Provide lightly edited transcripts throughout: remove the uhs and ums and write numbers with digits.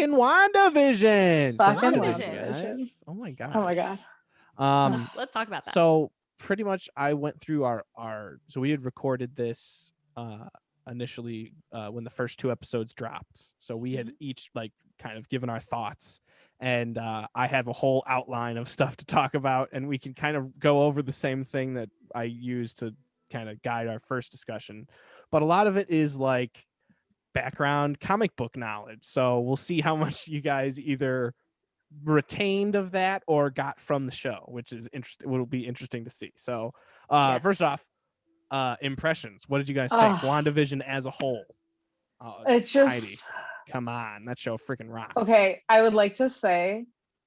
fucking WandaVision. So Fucking WandaVision, WandaVision. guys. Oh my gosh. Oh my god. Let's talk about that. So pretty much I went through our so we had recorded this initially when the first 2 episodes dropped. So we had each like kind of given our thoughts, and I have a whole outline of stuff to talk about, and we can kind of go over the same thing that I used to kind of guide our first discussion. But a lot of it is like background comic book knowledge. So we'll see how much you guys either retained of that or got from the show, which is interesting. Will be interesting to see. So first off, impressions. What did you guys think? WandaVision as a whole. It's just Heidi, come on, that show freaking rocks. okay. I would like to say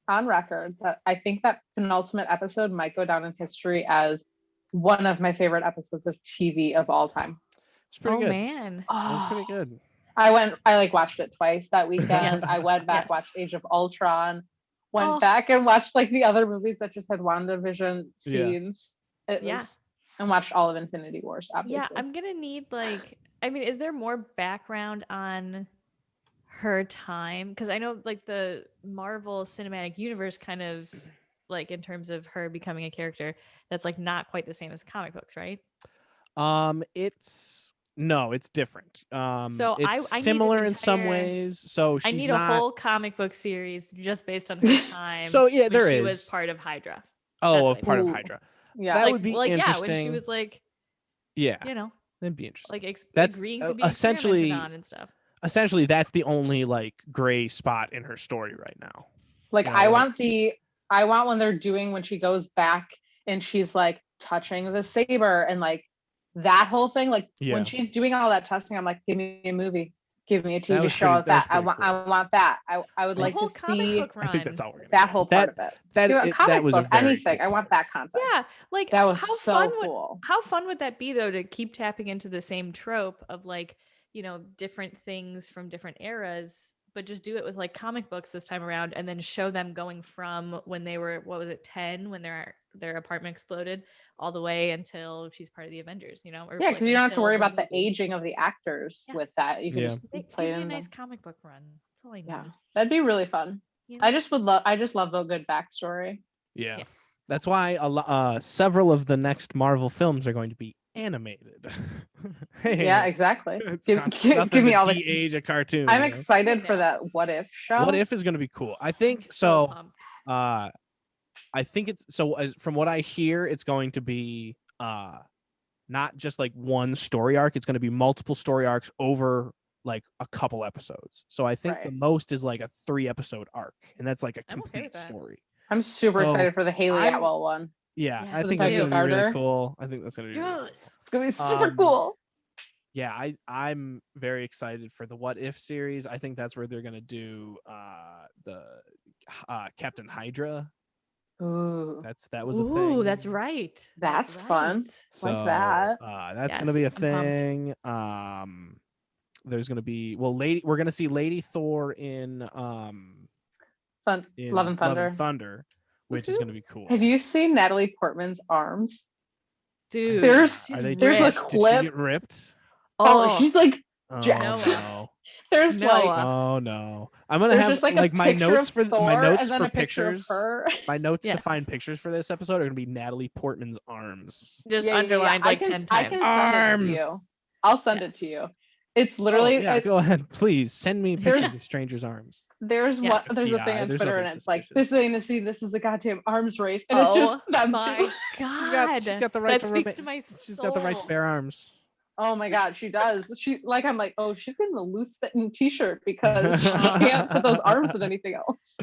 on record that I think that penultimate episode might go down in history as one of my favorite episodes of TV of all time. It's pretty good. Man. It was pretty good. I watched it twice that weekend. Yes. I went back, watched Age of Ultron, went back and watched like the other movies that just had WandaVision scenes. And watched all of Infinity Wars, obviously. Yeah, I'm gonna need is there more background on her time? Because I know like the Marvel Cinematic Universe kind of like in terms of her becoming a character that's like not quite the same as comic books, right? It's different. So it's I similar in some ways. So I need a whole comic book series just based on her time. So yeah, she was part of Hydra. Oh, part of Hydra. Yeah, that would be interesting. Yeah, when she was like, that'd be interesting. Like that's agreeing to be essentially experimented on and stuff. Essentially, that's the only like gray spot in her story right now. Like I want when they're doing when she goes back and she's like touching the saber and like that whole thing. Like when she's doing all that testing, I'm like, give me a movie. Give me a TV show of that. I want that. I would like to see. I think that's all we're gonna that whole part of it. That was anything. I want that content. Yeah, like that was so cool. How fun would that be though to keep tapping into the same trope of like different things from different eras, but just do it with like comic books this time around, and then show them going from when they were 10 when their apartment exploded all the way until she's part of the Avengers, or because you don't have to worry about the aging of the actors with that. You can just play a nice comic book run. That's all I need. Yeah, that'd be really fun. I just love a good backstory. Yeah. That's why several of the next Marvel films are going to be animated. Yeah, exactly. Give me all the age a cartoon. I'm excited for that What If show. What If is going to be cool. I think so. I think it's from what I hear, it's going to be not just like one story arc. It's going to be multiple story arcs over like a couple episodes. So I think the most is like a 3-episode arc, and that's like a complete story. I'm super excited for the Haley Atwell one. Yeah, I think that's going to be really cool. I think that's going to be really cool. It's going to be super cool. Yeah, I'm very excited for the What If series. I think that's where they're going to do the Captain Hydra. Ooh, that was a thing. Ooh, that's right. That's fun. So, like that. That's going to be a thing. There's going to be we're going to see Lady Thor in Love and Thunder, which is going to be cool. Have you seen Natalie Portman's arms? Dude, there's a clip. Did she get ripped? Oh, she's like no. There's like oh no. I'm gonna have just like my notes for my notes for pictures. My notes to find pictures for this episode are gonna be Natalie Portman's arms. Just underlined 10 times. I can send it to you. I'll send it to you. It's literally go ahead. Please send me pictures of strangers' arms. There's a thing on Twitter and it's like, this ain't a scene, this is a goddamn arms race. And it's just that my God. She's got the right that speaks to my soul. She's got the right to bear arms. Oh my God, she does. I'm like, oh, she's getting a loose fitting t-shirt because she can't put those arms in anything else.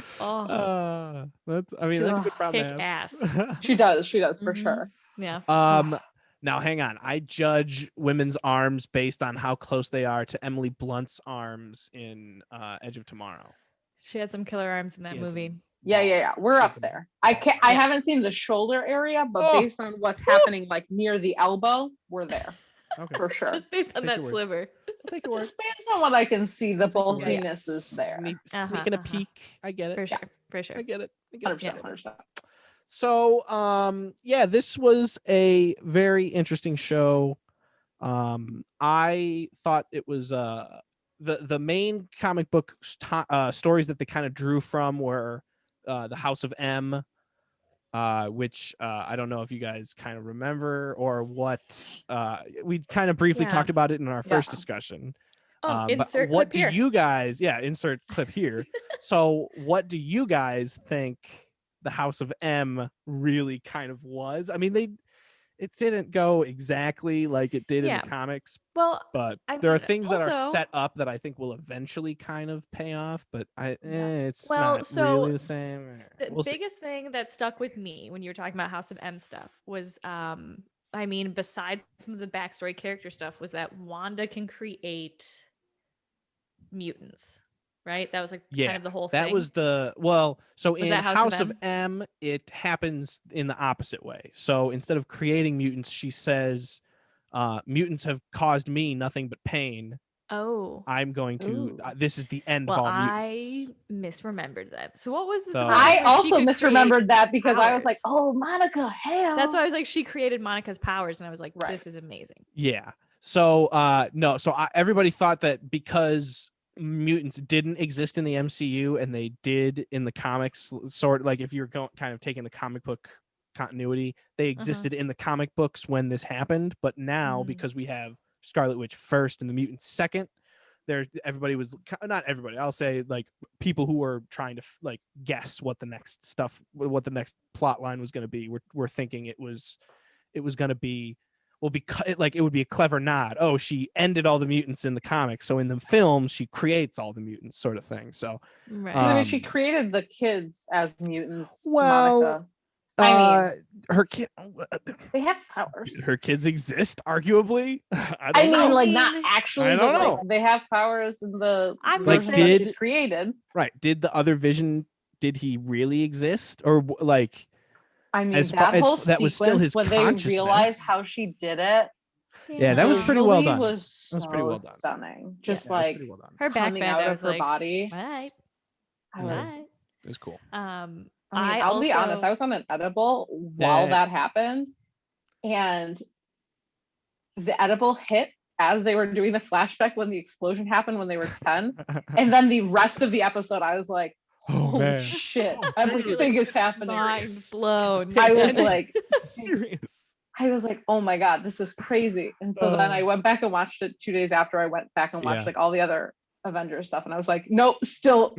That's a problem. Ass. She does for sure. Yeah. Now hang on. I judge women's arms based on how close they are to Emily Blunt's arms in Edge of Tomorrow. She had some killer arms in that movie. Yeah. We're up there. I haven't seen the shoulder area, but based on what's happening like near the elbow, we're there. Okay. For sure. Just based on that sliver. Just based on what I can see, the bulkiness is there. Sneaking a peek. I get it. For sure. I get it. 100%. So, this was a very interesting show. I thought it was the main comic book stories that they kind of drew from were the House of M, which I don't know if you guys kind of remember or what. We kind of briefly talked about it in our first discussion. But insert what clip do here. you guys? Yeah, insert clip here. So, what do you guys think the House of M really kind of was? I mean, it didn't go exactly like it did in the comics. Well, but there are things that are set up that I think will eventually kind of pay off. But it's not really the same. The biggest thing that stuck with me when you were talking about House of M stuff was, I mean, besides some of the backstory character stuff, was that Wanda can create mutants. Right? That was like kind of the whole thing. That was so was in House of of M, it happens in the opposite way. So instead of creating mutants, she says, mutants have caused me nothing but pain. Oh. I'm going to, this is the end of all mutants. I misremembered that. So what was the I also misremembered that because I was like, oh, Monica, hell. That's why I was like, she created Monica's powers. And I was like, this is amazing. Yeah. So, no, so everybody thought that because mutants didn't exist in the MCU and they did in the comics, sort of like if you're kind of taking the comic book continuity, they existed in the comic books when this happened. But now, because we have Scarlet Witch first and the mutants second, everybody was, not everybody, I'll say like people who were trying to like guess what the next plot line was going to be. We're thinking it was going to be, like it would be a clever nod. Oh, she ended all the mutants in the comics, so in the film she creates all the mutants, sort of thing. So, I mean, she created the kids as mutants. Well, Monica. I mean, her kid. They have powers. Her kids exist, arguably. I mean, like not actually. I don't know. Like, they have powers in the version that she's created. Right? Did the other Vision? Did he really exist, or like? I mean, that was still his when they realized how she did it. Yeah, that was pretty well done. Was so that was pretty well done. Stunning. Just like well done. Her back coming out of her body. Right. It was cool. I'll be honest. I was on an edible while that happened, and the edible hit as they were doing the flashback when the explosion happened when they were 10, and then the rest of the episode, I was like, holy shit, everything is happening. Mind blown. I was like, serious. I was like, oh my God, this is crazy. And so then I went back and watched it 2 days after I went back and watched like all the other Avengers stuff. And I was like, nope, still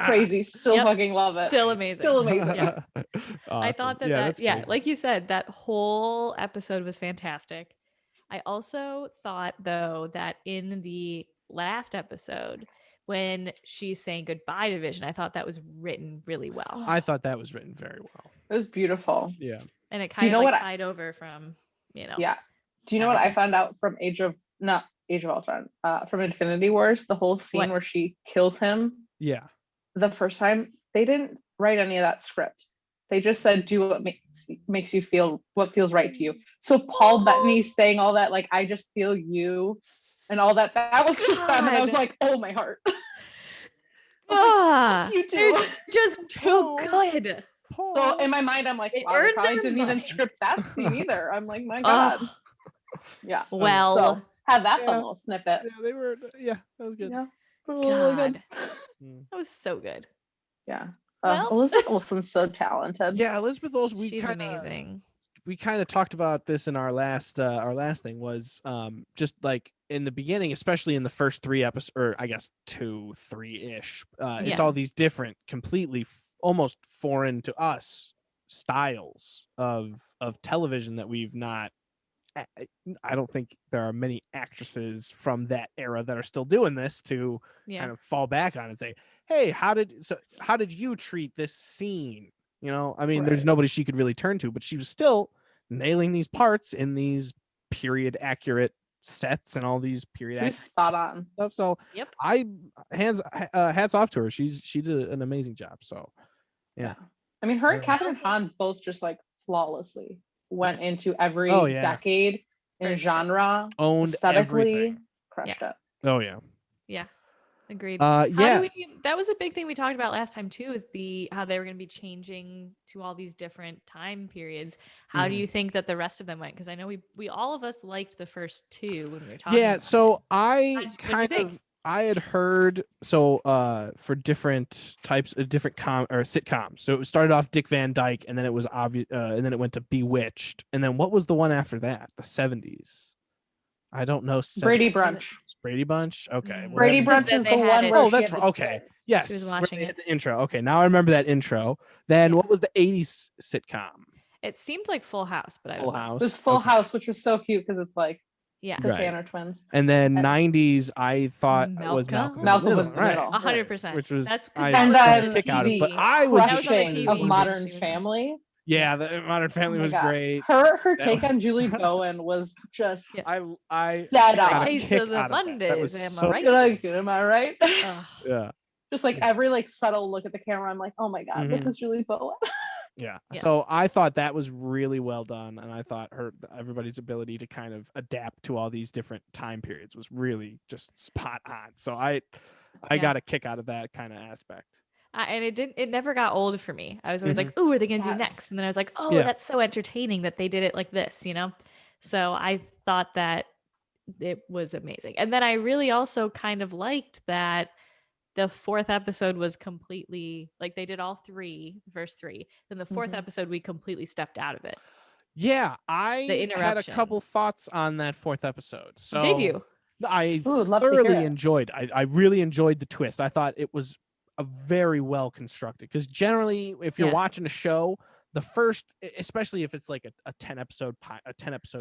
crazy. Still fucking love it. Still amazing. Still amazing. Yeah. Awesome. I thought that like you said, that whole episode was fantastic. I also thought though that in the last episode, when she's saying goodbye to Vision, I thought that was written really well. I thought that was written very well. It was beautiful. Yeah. And it kind of like tied over from, Yeah. Do you know what I found out from Age of Ultron, from Infinity Wars, the whole scene where she kills him? Yeah. The first time, they didn't write any of that script. They just said, do what makes you feel, what feels right to you. So Paul Bettany saying all that, like, I just feel you and all that, that was just them. And I was like, oh, my heart. You do. Just too good. So in my mind, I'm like, wow, I probably didn't even script that scene either. I'm like, my God. Yeah. Well, so, had that fun little snippet. Yeah, they were. Yeah, that was good. Yeah. God. That was so good. Yeah. Elizabeth Olsen's so talented. Yeah, Elizabeth Olsen. She's amazing. We kind of talked about this in our last thing was just like in the beginning, especially in the first 3 episodes, or I guess 2, 3-ish. It's all these different, completely almost foreign to us styles of television that we've not. I don't think there are many actresses from that era that are still doing this to kind of fall back on and say, hey, how did you treat this scene? You know, I mean, there's nobody she could really turn to, but she was still nailing these parts in these period accurate sets and all these period accurate spot on stuff. So hats off to her. She did an amazing job. So yeah. I mean, her and Catherine Hahn both just like flawlessly went into every decade in genre, owned aesthetically, everything. crushed it. Oh yeah. Yeah. Agreed. That was a big thing we talked about last time too, is how they were going to be changing to all these different time periods. How do you think that the rest of them went? Because I know we all of us liked the first 2 when we were talking. Yeah, so I kind of I had heard for different types of different sitcoms. So it started off Dick Van Dyke, and then it was obvious, and then it went to Bewitched, and then what was the one after that? The 70s. I don't know. Brady Brunch. Brady Bunch. Okay. Mm. Brady whatever. Brunch is They the had one it. where Oh, she that's had the okay. kids. Yes, She was where watching they had it. the intro. Okay, now I remember that intro. Then Yeah. what was the 80s sitcom? It seemed like Full House, but I Full don't know. House. It was Full Okay. House, which was so cute because it's like Yeah. the Right. Tanner twins. And then And- 90s, I thought was Malcolm Malcolm in in the the Middle. Middle. 100%. Which was That's I that And was got on then a the kick out of, but TV. I was That was on the Crushing TV of when Modern she was on. Family. yeah, the Modern Family Oh my was God. great. Her That take was- on Julie Bowen was just Yeah. I dead got on. a Case kick of the out of that. That was Mondays, am I so right? Like, am I right? Ugh. yeah. Just like Yeah. every like subtle look at the camera, I'm like, oh my God, this Mhm. is Julie Bowen. Yeah. Yes. So I thought that was really well done, and I thought everybody's ability to kind of adapt to all these different time periods was really just spot on. So I Yeah. got a kick out of that kind of aspect. And it never got old for me. I was always like, "Ooh, what are they gonna do Yes. next?" And then I was like, "Oh, Yeah. that's so entertaining that they did it like this," you know. So I thought that it was amazing, and then I really also kind of liked that the fourth episode was completely like they did all three, verse 3. Then the 4th Mhm. episode, we completely stepped out of it. Yeah, I had a interruption. couple thoughts on that 4th episode. So Did you? I Ooh, love to hear thoroughly it. enjoyed. I really enjoyed the twist. I thought it was a very well constructed, because generally, if you're Yeah. watching a show, the first, especially if it's like a 10-episode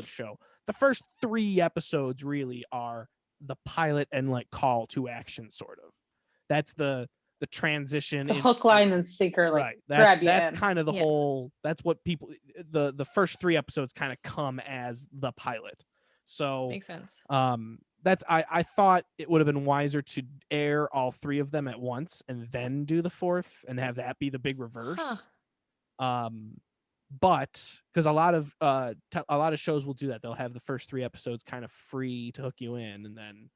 show, the first 3 episodes really are the pilot and like call to action, sort of. That's the transition. The hook, line, and sinker, like Right. grab you That's in. kind of the Yeah. whole. That's what people. The first 3 episodes kind of come as the pilot. So Makes sense. that's I thought it would have been wiser to air all 3 of them at once and then do the 4th and have that be the big reverse. But because a lot of shows will do that, they'll have the first 3 episodes kind of free to hook you in, and then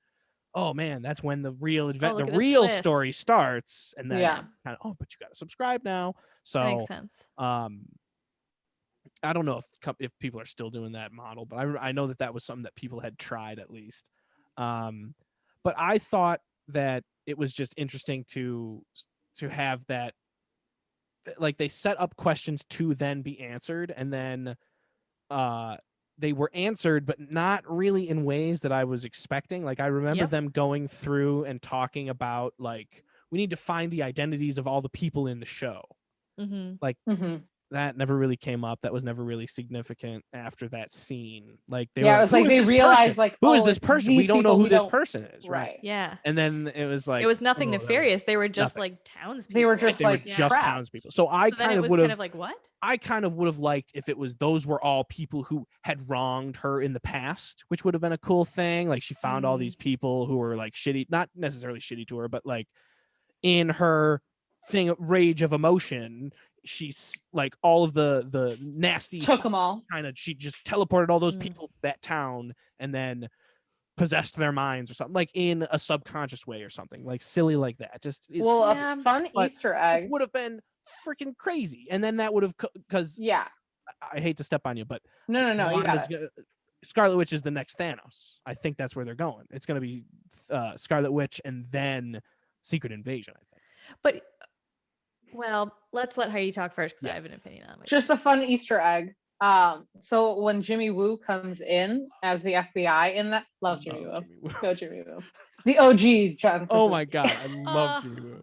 oh man, that's when the real look the at this real twist. story starts, and then Yeah. kind of but you got to subscribe now. That makes So sense. I don't know if people are still doing that model, but I know that was something that people had tried at least. But I thought that it was just interesting to have that, like, they set up questions to then be answered, and then they were answered, but not really in ways that I was expecting. Like, I remember Yep. them going through and talking about, like, we need to find the identities of all the people in the show. Mm-hmm. Like, Mhm. that never really came up. That was never really significant after that scene. Like, they Yeah, were it was "Who like is they this realized person? like, Who is oh, this it's person? We these don't know people who we this don't- person is." Right. Yeah. And then it was like, It was nothing oh, that was nefarious. They were just nothing. like townspeople. They were just They were like just trapped. townspeople. So I So then kind it of was would kind have of like, what? I kind of would have liked if it was those were all people who had wronged her in the past, which would have been a cool thing. Like, she found all Mhm. these people who were like shitty, not necessarily shitty to her, but like in her rage of emotion, she's like all of the nasty Took them all. kind of, she just teleported all those Mm. people to that town and then possessed their minds or something, like in a subconscious way or something like silly like that. Just it's, Well, Yeah, a fun but Easter it egg. would have been freaking crazy, and then that would have, because Yeah. I hate to step on you, but No, you got Wanda's it. Scarlet Witch is the next Thanos. I think that's where they're going. It's going to be Scarlet Witch and then Secret Invasion, I think. But well, let's let Heidi talk first because Yeah. I have an opinion on it. Just a fun Easter egg. So when Jimmy Woo comes in as the FBI in that, love Jimmy Woo. Jimmy Woo. Go Jimmy Woo. The OG John Oh my Krasinski. god, I love Jimmy Woo.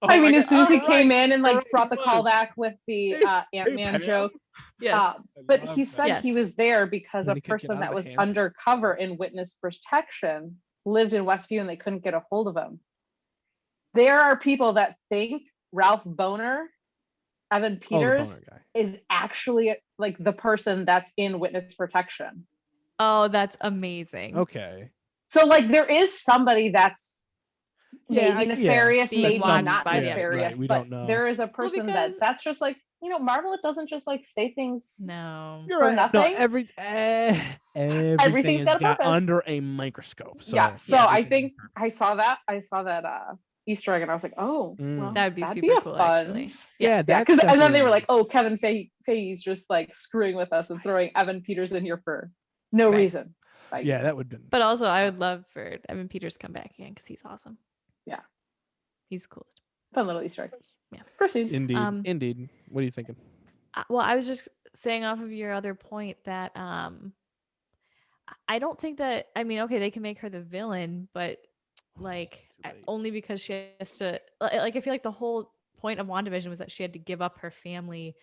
I mean, as soon as he Oh, came right. in and like Right, brought the he call was. back with the Ant-Man Pam. joke. Yes. But love he that. said he was there because Then a he could get person out of that the was hand. undercover in witness protection lived in Westview and they couldn't get a hold of him. There are people that think Ralph Boner, Evan Oh, the Peters, boner guy. is actually like the person that's in witness protection. Oh, that's amazing. Okay. So like there is somebody that's Yeah, maybe nefarious, Being maybe watched not by the nefarious, right, we but don't know. there is a person because- that's just like, Marvel doesn't just like say things. No. You're For right. nothing? No, everything Everything's is got a purpose. under a microscope. So Yeah. So I everything think has I saw that Easter egg and I was like, oh, Mm. well, That would be that'd super be a cool, fun. actually. Yeah, Yeah, that's and then they definitely- were like, oh, Kevin Feige's just like screwing with us and throwing Evan Peters in here for no Right. reason. Like, Yeah, that would have been. But also, I would love for Evan Peters to come back again because he's awesome. Yeah. He's the coolest. Fun little Easter egg. Yeah. Proceed. Indeed. Indeed. What are you thinking? Well, I was just saying off of your other point that I don't think that, I mean, okay, they can make her the villain, but like only because she has to, like, I feel like the whole point of WandaVision was that she had to give up her family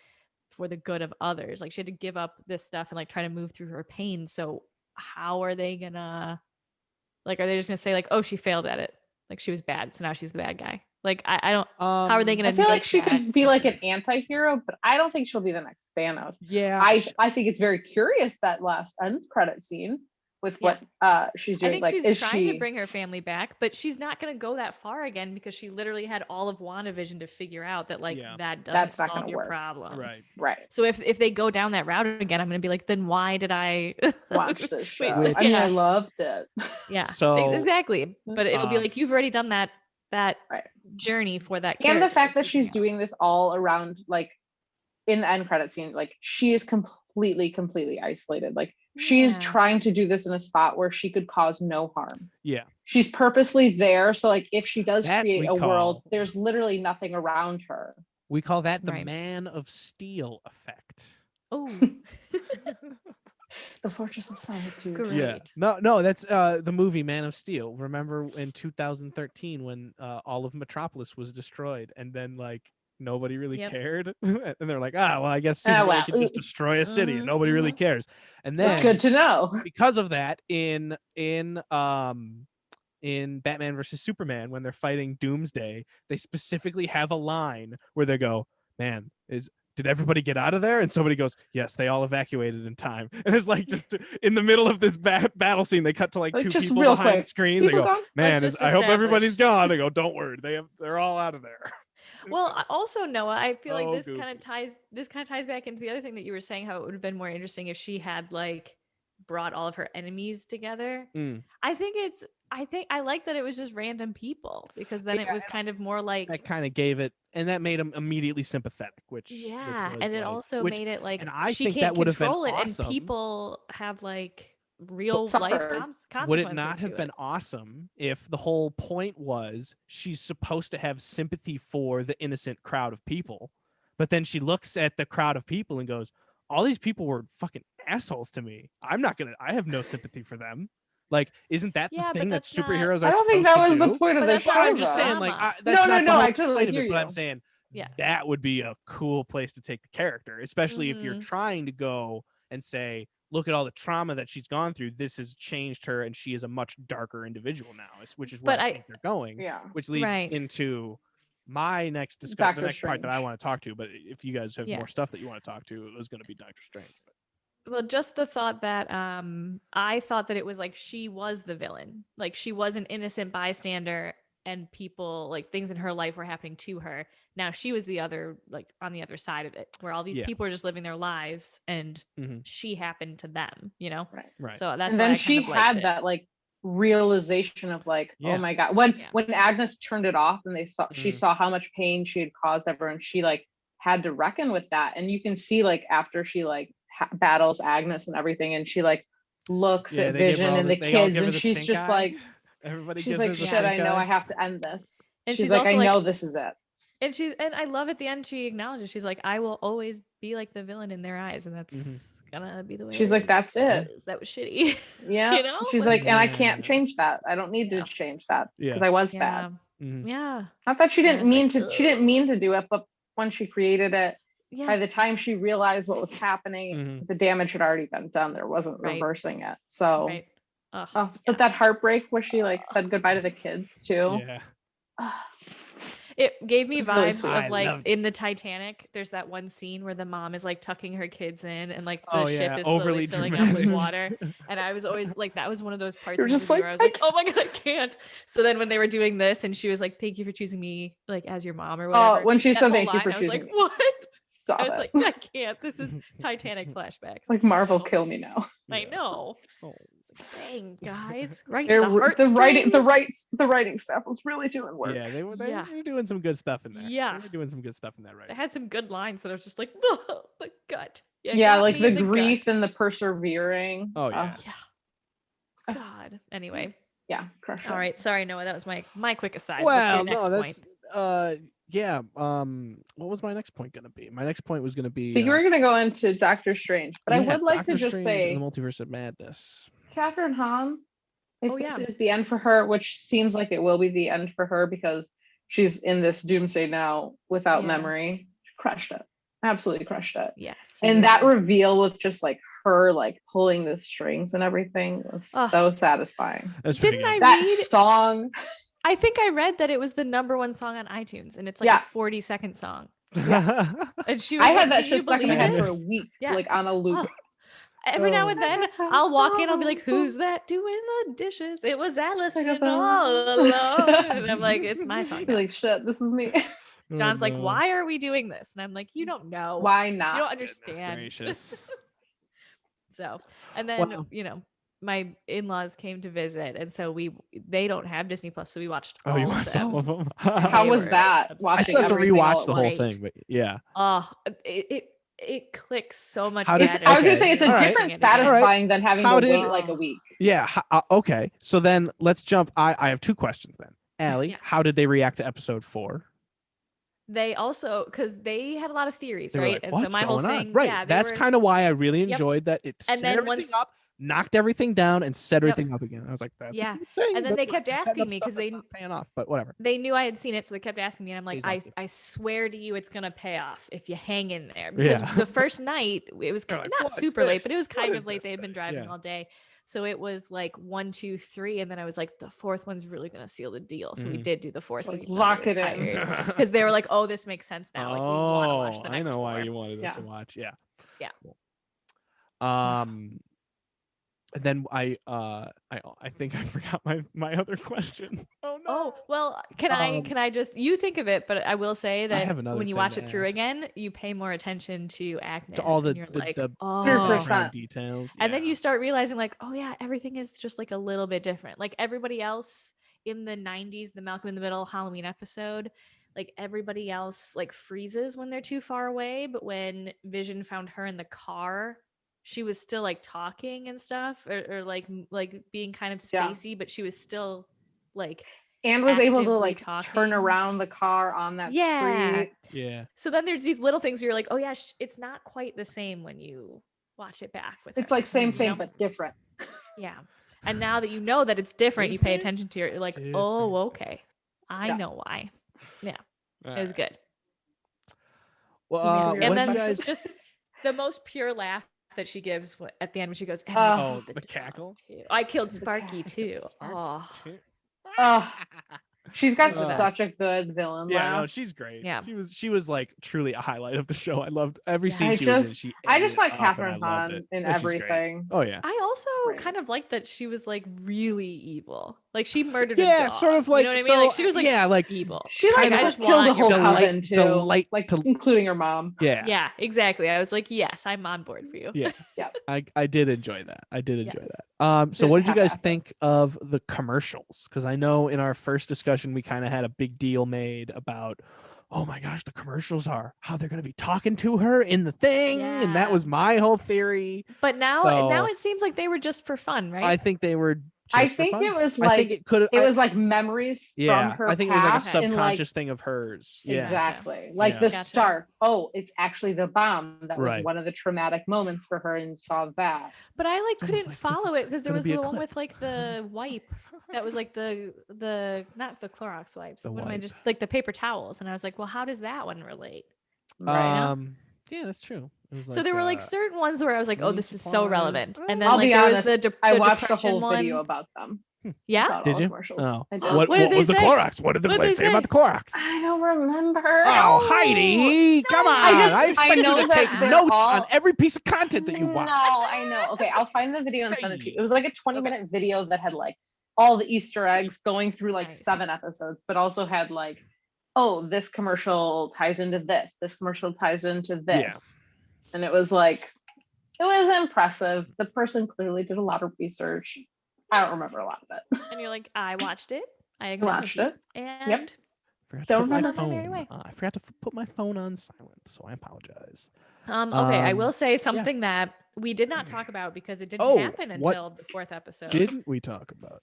for the good of others. Like she had to give up this stuff and like try to move through her pain. So how are they gonna, like, are they just gonna say like, oh, she failed at it, like she was bad, so now she's the bad guy? Like I don't. How are they gonna? I feel like she could be like an anti-hero, but I don't think she'll be the next Thanos. Yeah, I think it's very curious that last end credit scene with what she's doing. I think like, she's trying to bring her family back, but she's not going to go that far again because she literally had all of WandaVision to figure out that like that doesn't solve your problems. Right. So if they go down that route again, I'm going to be like, then why did I watch this show? I mean, I loved it. Yeah. So exactly, but it'll be like you've already done that journey for that character. And the fact that she's doing this all around, like in the end credit scene, like she is completely isolated. Like she's trying to do this in a spot where she could cause no harm. Yeah. She's purposely there. So like if she does create a world, there's literally nothing around her. We call that the Man of Steel effect. Oh. The Fortress of Solitude. Great. Yeah. No, that's the movie Man of Steel. Remember in 2013 when all of Metropolis was destroyed and then like nobody really cared, and they're like, well, I guess Superman can just destroy a city and nobody really cares. And then good to know. Because of that, in Batman versus Superman, when they're fighting Doomsday, they specifically have a line where they go, "Man, did everybody get out of there?" And somebody goes, "Yes, they all evacuated in time." And it's like just in the middle of this battle scene, they cut to like two people behind screens. They go, "Man, I hope everybody's gone." They go, "Don't worry, they're all out of there." Well, also Noah, I feel like this kind of ties back into the other thing that you were saying, how it would have been more interesting if she had like brought all of her enemies together. I like that it was just random people, because then it was kind of more like that kind of gave it, and that made them immediately sympathetic, which and it also made it like, and I she think can't that would have been control it, awesome. And people have like real life consequences. Would it not have been awesome if the whole point was she's supposed to have sympathy for the innocent crowd of people, but then she looks at the crowd of people and goes, all these people were fucking assholes to me. I have no sympathy for them. Like, isn't that the thing that superheroes are? I don't think that was the point of the show. I'm just saying, like, no, I totally hear you. But I'm saying, that would be a cool place to take the character, especially if you're trying to go and say, look at all the trauma that she's gone through. This has changed her, and she is a much darker individual now, which is where I think they're going. Yeah. Which leads into my next discussion, the next part that I want to talk to. But if you guys have more stuff that you want to talk to, it was going to be Doctor Strange. Well, just the thought that I thought that it was like she was the villain, like she was an innocent bystander, and people, like, things in her life were happening to her. Now she was the other, like, on the other side of it, where all these people are just living their lives, and she happened to them, you know? Right. So that's, and then she had that like realization of like, oh my God, when Agnes turned it off and she saw how much pain she had caused everyone, she like had to reckon with that. And you can see like after she like battles Agnes and everything, and she like looks at Vision and the kids, and she's just like, everybody she's like, shit, I know I have to end this. And she's like, I know this is it. And I love at the end she acknowledges, she's like, I will always be like the villain in their eyes, and that's gonna be the way. She's like, that's it. That was shitty. Yeah. You know? She's like, and I can't change that. I don't need to change that because I was bad. Yeah. Not that she didn't mean to. She didn't mean to do it, but when she created it, by the time she realized what was happening, the damage had already been done. There wasn't reversing it. So, but that heartbreak where she like said goodbye to the kids too. Yeah. It gave me vibes of like in the Titanic. There's that one scene where the mom is like tucking her kids in, and like the ship is slowly filling up with water. And I was always like, that was one of those parts of the movie where I was like, oh my God, I can't. So then when they were doing this, and she was like, thank you for choosing me like as your mom or whatever. Oh, when she said thank you for choosing me. I was like, what? I was like, I can't. This is Titanic flashbacks. Like, Marvel, kill me now. I know. Dang, guys! Right, the writing staff was really doing work. Yeah, they were doing some good stuff in there. Yeah, they were doing some good stuff in that. Right, they had some good lines that I was just like, the gut. Yeah, like the grief and the persevering. Oh yeah. God. Anyway. Yeah, crush it. All right. Sorry, Noah. That was my quick aside. Well, What's your next point? Yeah. What was my next point gonna be? My next point was gonna be. So you were gonna go into Doctor Strange, but I would like Doctor to just Strange say and the Multiverse of Madness. Catherine Hahn, if Oh, this yeah. is the end for her, which seems like it will be the end for her because she's in this doomsday now without Yeah. memory, crushed it. Absolutely crushed it. Yes. And that reveal with just like her like pulling the strings and everything was so satisfying. Didn't I That read song? I think I read that it was the #1 song on iTunes, and it's like a 40-second song. Yeah. And she was I like, had that "Can you shit stuck in my believe head it?" for a week, Yeah. like on a loop. Oh. Every now and then Oh. I'll walk in, I'll be like, "Who's that doing the dishes? It was Allison all along." And I'm like, "It's my song You're now." like, shit, this is me. John's like, "Why are we doing this?" And I'm like, "You don't know. Why not? You don't understand." Gracious. So, and then my in-laws came to visit, and so they don't have Disney Plus, so we watched all you of watched them. all of them? How was that? I still have to rewatch the whole thing, but yeah. Oh, it clicks so much How did- better. I was gonna say it's a All right. different All right. satisfying than having How to did- wait like a week. Yeah. Okay. So then let's jump. I have two questions then. Allie, Yeah. how did they react to episode 4? They also, because they had a lot of theories, They were right? like, and so what's my whole going on? thing, Right. yeah, That's kind of why I really enjoyed that. It And set then everything once- up, knocked everything down, and set Yep. everything up again. I was like, that's Yeah. a good thing. And then but, they like, kept you're setting asking up me, stuff 'cause that's not paying off, but whatever. they knew I had seen it, so they kept asking me, and I'm like, Pays off. I swear to you, it's gonna pay off if you hang in there. Because Yeah. the first night it was You're like, not "What's super late, but it this? was kind What of is late. this They had been thing?" driving Yeah. all day, so it was like 1, 2, 3, and then I was like, the fourth one's really gonna seal the deal. So we Mhm. did do the fourth Like, one, even though lock we it were in. tired. Because they were like, "Oh, this makes sense now. Like we want to watch the I next know why 4." you wanted us Yeah. to watch. Yeah. Yeah. Cool. And then I think I forgot my other question. Oh no. Oh, well, can I just, you think of it, but I will say that have another when you thing watch to it through ask. again, you pay more attention to Agnes, To all the and you're like, the oh. 100%. background details. And then yeah. you start realizing like, oh yeah, everything is just like a little bit different. Like everybody else in the 90s, the Malcolm in the Middle Halloween episode, like everybody else like freezes when they're too far away, but when Vision found her in the car, she was still like talking and stuff, or like being kind of Yeah. spacey, but she was still like And was able to actively like talking. turn around the car on that Yeah. street. Yeah. So then there's these little things where you're like, oh yeah, it's not quite the same when you watch it back with It's her, like same, you know? but different. Yeah. And now that you know that it's different, you pay attention to it. You're like, Different. oh, okay. I Yeah. know why. Yeah. All It was right. good. Well, Yes, what and did then you guys? just the most pure laugh that she gives at the end when she goes, and Oh, I killed the dog cackle? too. I killed The Sparky cackle. too. Oh, Oh, she's got She's the such a good villain Yeah, no, laugh. she's great. Yeah. She was like truly a highlight of the show. I loved every scene I she was in. just- She I ate just it want up, and I Catherine loved Hahn it. in No, she's great. everything. Oh yeah. I also Great. kind of liked that she was like really evil. Like she murdered a Yeah, dog. sort of like you know what I mean? Like so, she was like yeah, like evil. She like Kinda- I just killed the want whole your coven too, delight like to- including her mom. yeah. Yeah, exactly. I was like, yes, I'm on board for you. Yeah. Yeah. I did enjoy that. I did enjoy Yes. that. So Did what did you guys half-ass it. think of the commercials? Because I know in our first discussion we kind of had a big deal made about, oh my gosh, the commercials are how they're gonna be talking to her in the thing, and that Yeah. was my whole theory. But now So- it seems like they were just for fun, right? I think they were. I just for think fun. it was I think like it could. it was like memories Yeah, from her I think it was like a past and, like, subconscious thing of hers. Yeah. exactly like Yeah. the Gotcha. start. Oh, it's actually the bomb that was Right. one of the traumatic moments for her, and saw that. But I like And I was couldn't like, this follow is it because there gonna was be a the one clip. with like the wipe that was like the not the Clorox wipes. The What am I wipe. just like the paper towels? And I was like, well, how does that one relate? Right. Yeah, that's true. It was So there were like certain ones where I was like, oh, cleaning this is so supplies. relevant. And then I'll like be there honest, was the I the watched a depression whole one. video about them. Yeah. About Did all you? commercials. Oh, I did. what What did they was the say? Clorox? What did What'd they they say about the say? Clorox? I don't remember. Oh, Heidi, come on! I expect know you to that take they're notes all- on every piece of content that you watch. No, I know. Okay, I'll find the video and send it to you. It was like a 20-minute video that had like all the Easter eggs going through like Nice. 7 episodes, but also had like, oh, this commercial ties into this. This commercial ties into this. And it was like, it was impressive. The person clearly did a lot of research. I don't remember a lot of it. And you're like, I watched it. I Watched acknowledged it. And Yep. Forgot to Don't put my remember that very phone. way. I forgot to put my phone on silent, so I apologize. Okay, I will say Yeah. something that we did not talk about because it didn't happen what until the 4th episode. didn't we talk about?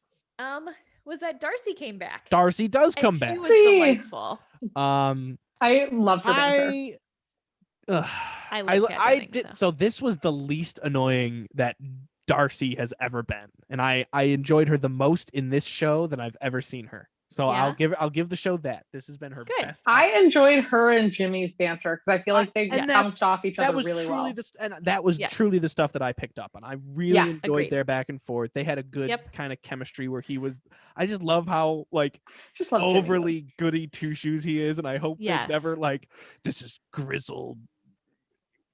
Was that Darcy came back. Darcy does come and back. She was delightful. I loved her banter. I like Kat I Dennings, did. so. So this was the least annoying that Darcy has ever been, and I enjoyed her the most in this show than I've ever seen her. So Yeah? I'll give the show that. This has been her Good. best. I enjoyed her and Jimmy's banter because I feel like they and bounced off each that other was really truly well. that was Yes. truly the stuff that I picked up on. I really Yeah, enjoyed agreed. their back and forth. They had a good kind of chemistry where he was. I just love how like Just love overly goody two shoes he is, and I hope they Yes. never like this is grizzled,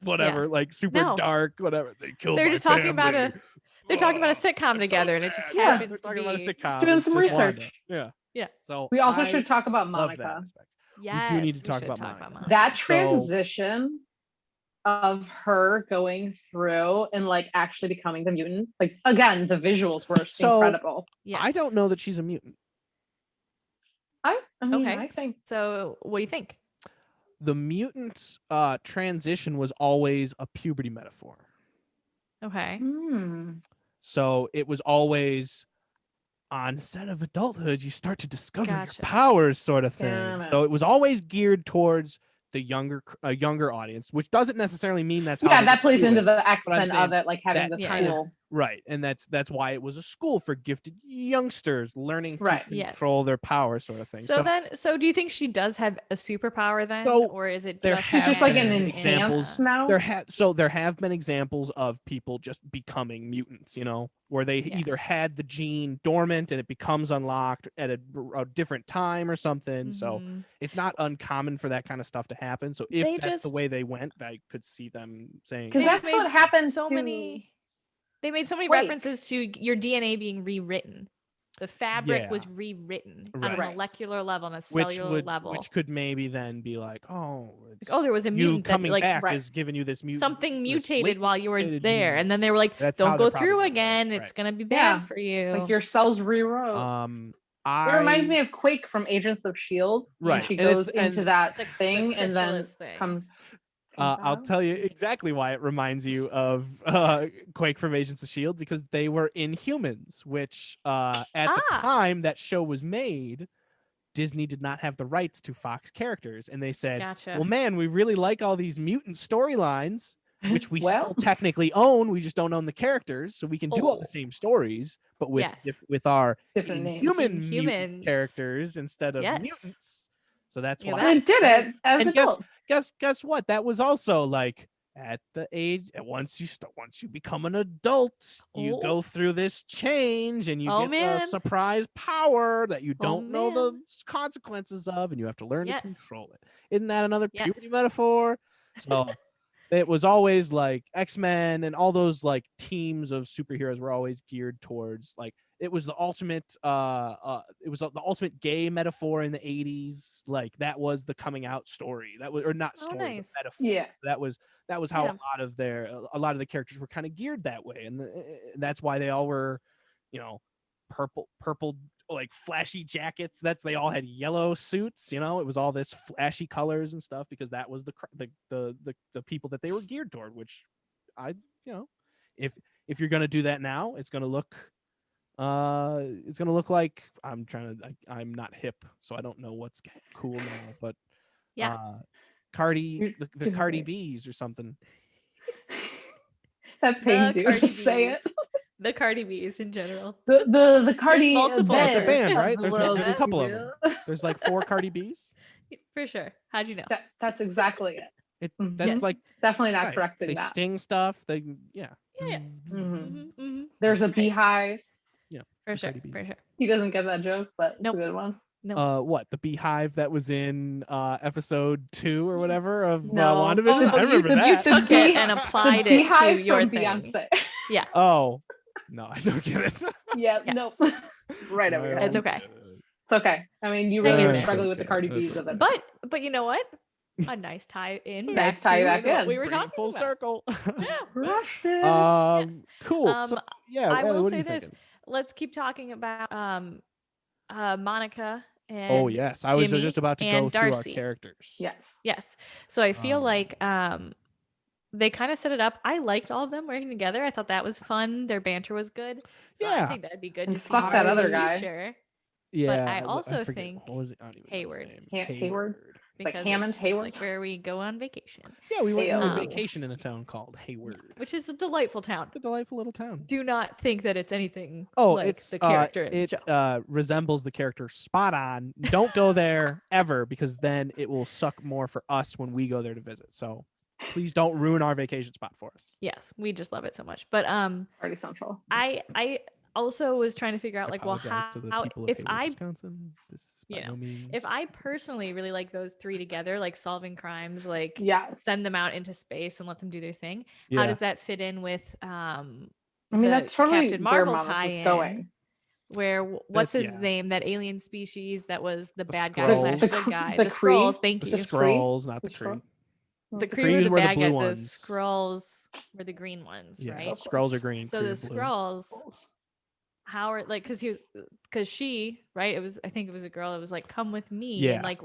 whatever, Yeah. like super No. dark, whatever. They killed. They're my just talking about family. they're talking about a Oh, sitcom it's together, so and it just sad. Yeah. happens They're to talking about a be. sitcom. Just doing It's some just research. Wanda. Yeah. Yeah. So We also I should talk about love that Monica. aspect. Yes, we do need to we talk should about talk Monica. That transition of her going through and like actually becoming the mutant, like again, the visuals were incredible. Yes. I don't know that she's a mutant. I mean, Okay. I think So, what do you think? The mutant transition was always a puberty metaphor. Okay. So it was always on set of adulthood, you start to discover your Gotcha. powers, sort of thing. Yeah. So it was always geared towards the younger audience, which doesn't necessarily mean that's how yeah, they that plays do into it. the But I'm X-Men saying of it, like having that the kind of- school. Right, and that's why it was a school for gifted youngsters learning to Right. Yes. control their powers, sort of thing. So do you think she does have a superpower then, So, or is it there just She's just like an been enhanced examples- now. there have been examples of people just becoming mutants, you know, where they either had the gene dormant and it becomes unlocked at a different time or something. So Mhm. it's not uncommon for that kind of stuff to happen. So if They that's the just- way they went, I could see them saying, Because They that's just what made happened so to- many. They made so many Right. references to your DNA being rewritten. The fabric Yeah. was rewritten on Right. a molecular level, on a which cellular level. which could maybe then be like, oh, it's, Oh, there was a you mutant that, coming like, back right. is giving you this mutant. Something this mutated latent while you were mutated there, gene. and then they were like, That's how "Don't they're go through probably doing it, again. right. It's gonna be Yeah. bad for you." Like your cells rewrote. It reminds me of Quake from Agents of S.H.I.E.L.D. When Right. she And it's- goes into and- that The thing and then chrysalis thing. comes I'll out. tell you exactly why it reminds you of Quake from Agents of S.H.I.E.L.D. because they were Inhumans, which at the time that show was made, Disney did not have the rights to Fox characters. And they said, Gotcha. well, man, we really like all these mutant storylines, which we Well. still technically own. We just don't own the characters. So we can do all the same stories, but with Yes. with our Different names. human mutant Humans. characters instead of Yes. mutants. So that's Yeah, why. And it did it as And adults. guess what? That was also like at the age once you become an adult, you Oh. go through this change and you Oh, get a man. surprise power that you don't know the man. consequences of, and you have to learn Yes. to control it. Isn't that another Yes. puberty metaphor? So it was always like X-Men and all those like teams of superheroes were always geared towards like it was the ultimate the ultimate gay metaphor in the 80s. Like that was the coming out story. That was or not story, but nice. metaphor. Yeah. That was how Yeah. a lot of the characters were kind of geared that way, and that's why they all were, you know, purple like flashy jackets. They all had yellow suits. You know, it was all this flashy colors and stuff because that was the people that they were geared toward. Which if you're gonna do that now, it's gonna look like I'm not hip, so I don't know what's cool now, but Yeah. Cardi the You're Cardi right. B's or something. That pained you Cardi to say it. B's. The Cardi B's in general. The Cardi multiple Yeah, it's a Yes. band, of right? the There's world, a if couple you of them. will. There's like 4 Cardi B's. For sure. How'd you know? That's exactly it. That's Yes. like Definitely not right. correcting They that. sting stuff. They Yeah. Mhm. There's a beehive. For the sure. Cardi B's. For sure. He doesn't get that joke, but it's Nope. a good one. No. What the beehive that was in episode 2 or whatever of No. WandaVision? Oh, I remember that. you took bee- it and The applied it to beehive your from thing. Beyonce. Yeah. Oh no, I don't get it. Yeah, Yes. nope. Right over your It's head. okay. It's okay. I mean, you really were That's struggling with the okay. Cardi That's B's of okay. it. But you know what? A nice tie in. Nice back tie to back what in. we were Bring it talking full about. circle. Yeah. Rushed it. Yes. Cool. So, yeah, I Ellie, will what are say you this. thinking? Let's keep talking about Monica and Oh yes, I was Jimmy just about to and go through our Darcy. characters. Yes. Yes. So I feel like they kind of set it up. I liked all of them working together. I thought that was fun. Their banter was good. So I Yeah. think that'd be good And to see fuck more that in other the guy. future. Yeah, I also forget, think what was it? I don't even Hayward. know his name. Hayward. Like Because Hammond, it's Hayward. like where we go on vacation. Yeah, we went on Heyo. vacation in a town called Hayward. Which is a delightful town. A delightful little town. Do not think that it's anything like it's the character in the it show. resembles the character spot on. Don't go there ever, because then it will suck more for us when we go there to visit. So please don't ruin our vacation spot for us. Yes, we just love it so much. But Party Central. I also was trying to figure out like, well, Apologize to the how people of if Hayward, I Wisconsin. This is by you know, no means. if I personally really like those three together, like solving crimes, like Yes. send them out into space and let them do their thing. Yeah. How does that fit in with I mean, that's totally Captain where Marvel Momus was tie-in? going. Where what's his yeah. name? That alien species that was the bad guy Skrulls. slash good guy. The The Skrulls. Kree? Thank The you. Skrulls, not the The Kree. The The Kree were the were the bad blue guys. ones. The Skrulls were the green ones, Yeah, right? Skrulls are green. So Kree the are blue. Skrulls, how are like because she, right? I think it was a girl that was like, come with me. Yeah. And like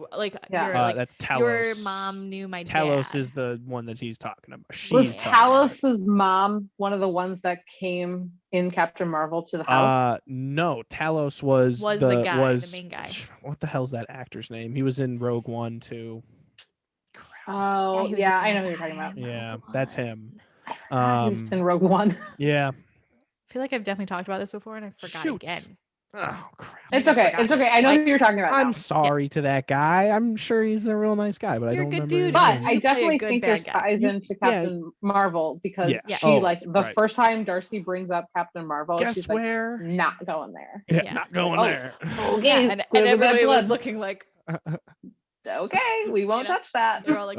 Yeah. you're like That's Talos. your mom knew my Talos dad. is the one that he's talking about. Was She's talking about. Talos's mom one of the ones that came in Captain Marvel to the house? No, Talos was the guy, the main guy. What the hell's that actor's name? He was in Rogue One too. Oh, he was yeah, the I know bad who you're talking guy about. in Yeah, Rogue that's One. him. I forgot he was in Rogue One. Yeah. I feel like I've definitely talked about this before and I forgot Shoot. again. Oh crap. It's okay. It's okay. I know who you're talking about now. I'm sorry to that guy. I'm sure he's a real nice guy, but You're I a don't good remember. dude. his But name. I You play a definitely good think bad this guy. ties into Captain Marvel because Yeah. she the first time Darcy brings up Captain Marvel, Guess she's where? like, not going there. Yeah, not going Oh. there. Okay, and good with that everybody was blood. looking like, Okay, we won't touch that. they're all like,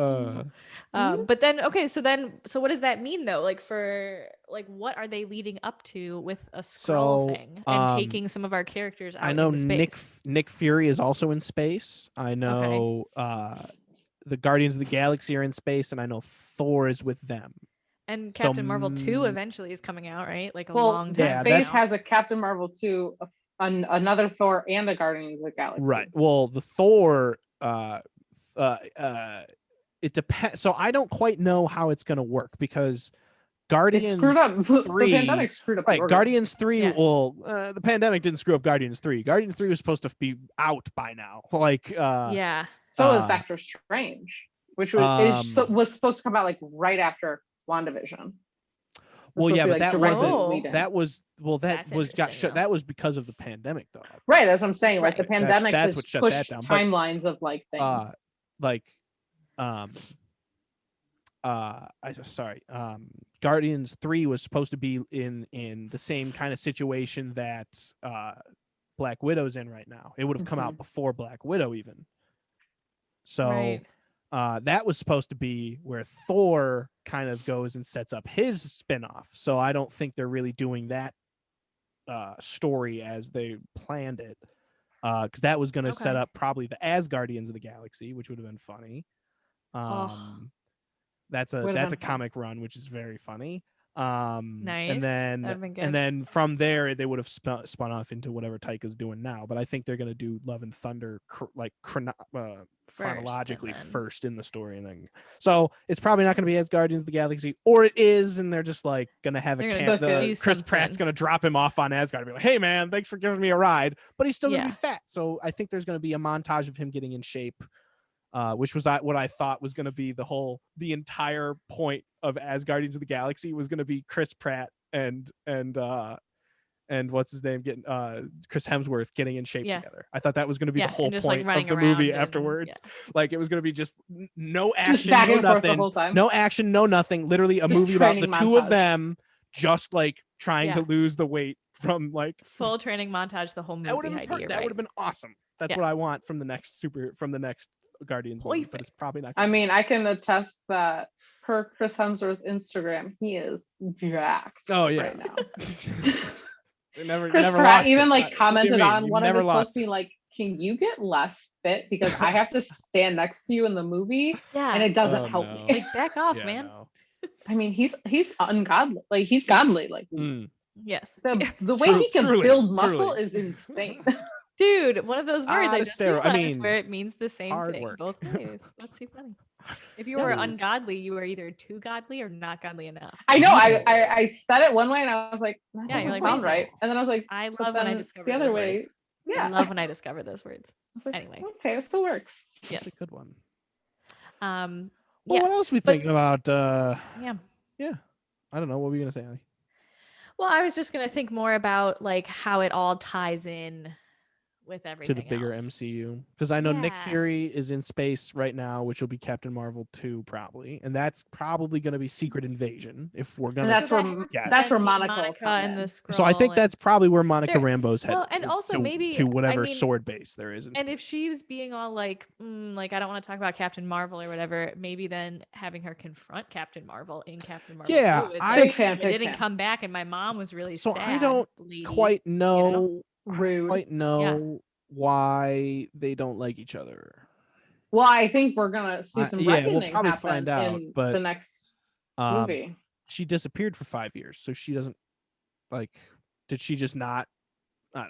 but then so what does that mean though? Like for like what are they leading up to with a Skrull thing and taking some of our characters out I know into space? Nick Fury is also in space. I know the Guardians of the Galaxy are in space, and I know Thor is with them. And Captain Marvel 2 eventually is coming out, right? Like a long time. Yeah, Space has a Captain Marvel 2, another Thor, and a Guardians of the Galaxy. Right. Well, the Thor it depends. So I don't quite know how it's going to work because Guardians screwed up. 3 the pandemic screwed up. Right, Guardians 3. Yeah. Well, the pandemic didn't screw up Guardians 3. Guardians 3 was supposed to be out by now. Like yeah. So is Doctor Strange, which was supposed to come out like right after WandaVision. Well, yeah, but like that was because of the pandemic, though. Right, that's what I'm saying. Like the pandemic that's has what shut pushed that down. timelines of like things. Guardians 3 was supposed to be in the same kind of situation that Black Widow's in right now. It would have come out before Black Widow even. So that was supposed to be where Thor kind of goes and sets up his spinoff. So I don't think they're really doing that story as they planned it. Because that was going to set up probably the Asgardians of the Galaxy, which would have been funny. That's a comic run, which is very funny. Nice. And then from there they would have spun off into whatever Taika's doing now. But I think they're gonna do Love and Thunder chronologically first in the story, and then so it's probably not gonna be as Guardians of the Galaxy, or it is, and they're just like gonna have Chris Pratt's gonna drop him off on Asgard and be like, "Hey man, thanks for giving me a ride," but he's still gonna be fat. So I think there's gonna be a montage of him getting in shape. Which was what I thought was going to be the entire point of Asgardians of the Galaxy was going to be Chris Pratt and what's his name getting Chris Hemsworth getting in shape together. I thought that was going to be the whole point of the movie afterwards. Like it was going to be just no action, no nothing, no action, no nothing. Literally a movie about the two of them just like trying to lose the weight from like full training montage the whole movie. That would have been awesome. That's what I want from the next Guardians movie, but it's probably not. I mean, I can attest that per Chris Hemsworth Instagram, he is jacked. Oh yeah, right now. Chris Pratt even like commented on one of his posts, being like, "Can you get less fit because I have to stand next to you in the movie, and it doesn't help me." Like, back off, man. No. I mean, he's ungodly. Like he's godly. Like yes, the way he can build muscle is insane. Dude, one of those words I just realized where it means the same thing both ways. That's too funny. If you were ungodly, you were either too godly or not godly enough. I know. I said it one way and I was like, that Yeah, you're doesn't like, sound wait a right. And then I was like, I but love when I then discover the other those way. words. Yeah. I love when I discover those words. I was like, Anyway. okay, it still works. Yes. That's a good one. Well, what else we thinking about? Yeah. I don't know. What were you gonna say, Allie? Well, I was just gonna think more about like how it all ties in with everything To the bigger else. MCU, because I know Nick Yeah. Fury is in space right now, which will be Captain Marvel 2 probably, and that's probably going to be Secret Invasion if we're gonna. And that's where Monica will come and in. the Skrull. So I think that's probably where Monica There- Rambeau's headed. well, and is also to, maybe- to whatever I mean, sword base there is. In And space. if she's being all like I don't want to talk about Captain Marvel or whatever, maybe then having her confront Captain Marvel in Captain Marvel. Yeah, 2. It's I- like, Big I fan. didn't come back, and my mom was really So sad. I don't lady. quite know. Rude. Quite know why they don't like each other. Well, I think we're gonna see some reckoning we'll probably happen find out, in but the next movie. She disappeared for 5 years, so she doesn't like. Did she just not? I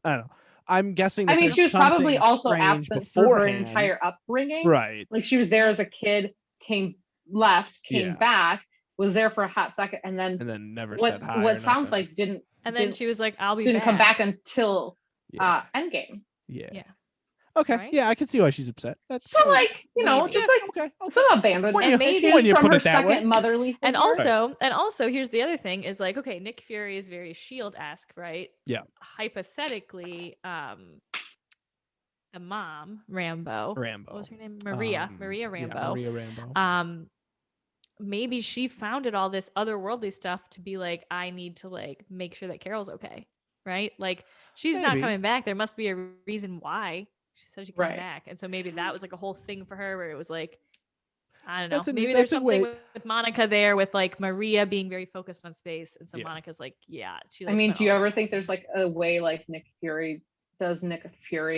don't know. I'm guessing. That I mean, there's she was probably something also strange absent for her beforehand. entire upbringing. Right. Like she was there as a kid, came Yeah. back, was there for a hot second, and then never what said hi. what sounds nothing. like didn't And then she was like, "I'll be come back until Yeah. Endgame. Yeah. Okay. Right? Yeah, I can see why she's upset. That's So like, Maybe. just like okay. some abandonment When you- issues when you from put her it that way. second motherly And figure. also, here's the other thing: is like, okay, Nick Fury is very Shield-esque, right? Yeah. Hypothetically, the mom Rambo. Rambo. What was her name? Maria Rambo. Yeah, Maria Rambo. Maybe she founded all this otherworldly stuff to be like, I need to like make sure that Carol's okay, right? Like she's not Maybe. coming back. There must be a reason why she said she'd come Right. back, and so maybe that was like a whole thing for her where it was like, I don't know. That's a- Maybe that's there's a way- something with Monica there, with like Maria being very focused on space, and so Yeah. Monica's like, yeah. She. I Like, mean, spent do you all this ever time think with there's me. like a way like Nick Fury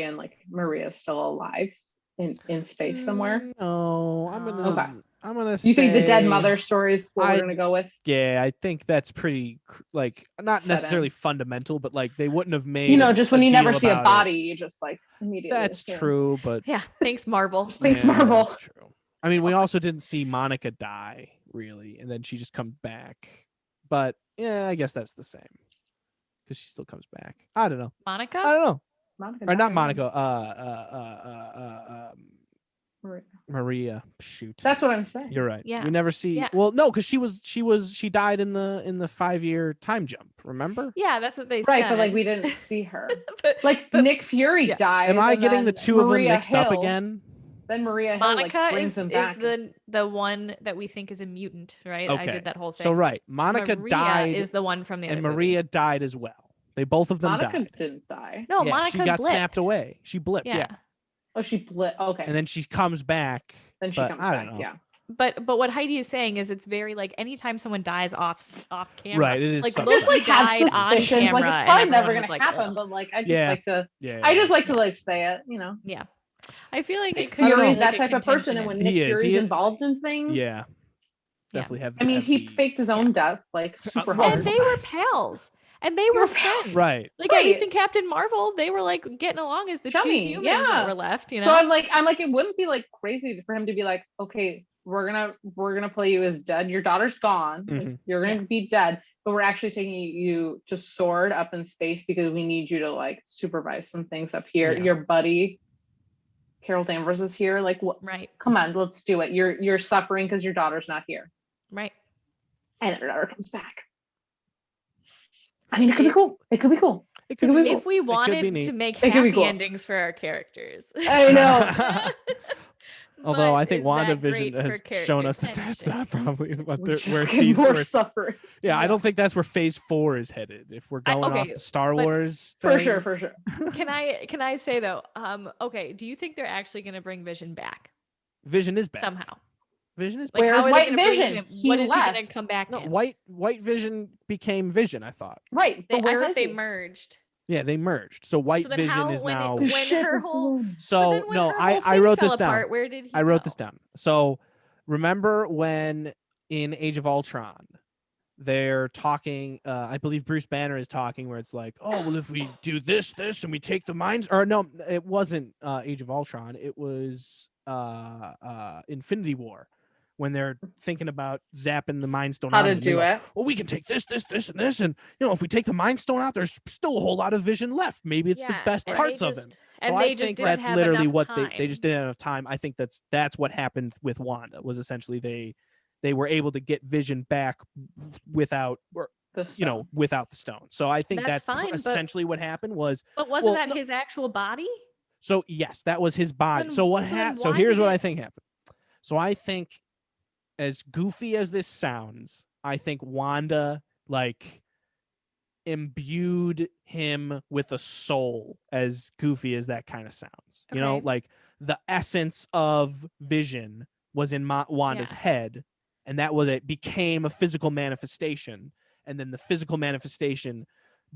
and like Maria's still alive in space somewhere? No, I'm gonna. Okay. I'm gonna. You think the dead say- mother story is what I- we're gonna go with? Yeah, I think that's pretty like not Set necessarily in. fundamental, but like they wouldn't have made. Just when you deal never see a about it. body, you just like immediately. That's assume. true, but Yeah. Thanks, Marvel. Thanks, yeah, Marvel. That's true. I mean, we also didn't see Monica die really, and then she just comes back. But yeah, I guess that's the same because she still comes back. I don't know. Monica. I don't know. Monica Or not died. Monica. Maria. Maria. Shoot. That's what I'm saying. You're right. Yeah. We never see. Yeah. Well, no, because she died in the 5-year time jump. Remember? Yeah, that's what they Right, said. but like we didn't see her. But Like Nick Fury yeah. died. Am I and getting the then two of them Maria mixed up Hill- again? Then Maria Hill Monica like brings is him back. the one that we think is a mutant, right? I Okay. did that whole thing. So right, Monica Maria died, is the one from the and other movie. Maria died as well. They both of them Monica died. didn't die. No, Yeah, Monica she got blipped. snapped away. She blipped. Yeah. Oh, she blipped. Okay. And then she comes back. then she but comes I don't back. know. Yeah. But what Heidi is saying is it's very like anytime someone dies off camera, Right, it is like suspect. Just like Loki have died on suspicions. camera, Like it's and probably never everyone gonna was like, happen, "Ugh." but like I just Yeah. like to. Yeah. I just like to like say it. Yeah, I feel like Nick it could be Fury's like that a type of person, and contention when in- Nick He is. Fury's He is- involved in things, Yeah. Definitely have. I mean, have he the- faked his own death like super hard. and they were pals, and they were friends, Right. Like at least Right. in Captain Marvel, they were like getting along as the Chummy, two humans that yeah. were left. You know, So I'm like, it wouldn't be like crazy for him to be like, okay, we're gonna play you as dead. Your daughter's gone. Like, Mhm. you're gonna be dead, but we're actually taking you to Sword up in space because we need you to like supervise some things up here. Yeah. Your buddy, Carol Danvers, is here. Like, what? right, Come on, let's do it. You're suffering because your daughter's not here, right. and her daughter comes back. I mean, it could be cool. It could be cool. It could Could be. be If we be wanted neat. to make It could be happy cool. endings for our characters, I know. Although But I think is that WandaVision great for has character shown us that that's tension? not probably what We're they're just where getting season. more Where, suffering. yeah, I Yeah. don't think that's where Phase 4 is headed. If we're going off okay, the Star but- Wars, For thing. sure, for sure. Can I say though? Okay, do you think they're actually going to bring Vision back Vision is back. somehow? Vision is back. Like, Where's how are they White gonna bring Vision? him- He What is he going left. to come back No, in? White Vision became Vision. I thought. Right, They, but where I thought is they he? merged. Yeah, they merged. So White So then Vision how, is when now. when Shit. her whole but So then when no, her I whole I thing wrote fell this down. apart, where did he I wrote go? this down. So remember when in Age of Ultron they're talking. I believe Bruce Banner is talking, where it's like, oh well, if we do this, and we take the minds, or no, it wasn't Age of Ultron. It was Infinity War, when they're thinking about zapping the Mind Stone How out. to And they do go, it. well, we can take this, and this, and if we take the Mind Stone out, there's still a whole lot of Vision left. Maybe it's the best and parts they of him. just- So and I they just think didn't that's have literally enough what time. they just didn't have enough time. I think that's what happened with Wanda, was essentially they were able to get Vision back without, or without the stone. So I think That's that's fine, but- essentially what happened was. But wasn't well, that his actual body? So yes, that was his body. then- So what so then happened? So why here's did what it- I think happened. So I think, as goofy as this sounds, I think Wanda imbued him with a soul, as goofy as that kind of sounds. Okay. Like the essence of Vision was in Wanda's head, and that was it became a physical manifestation, and then the physical manifestation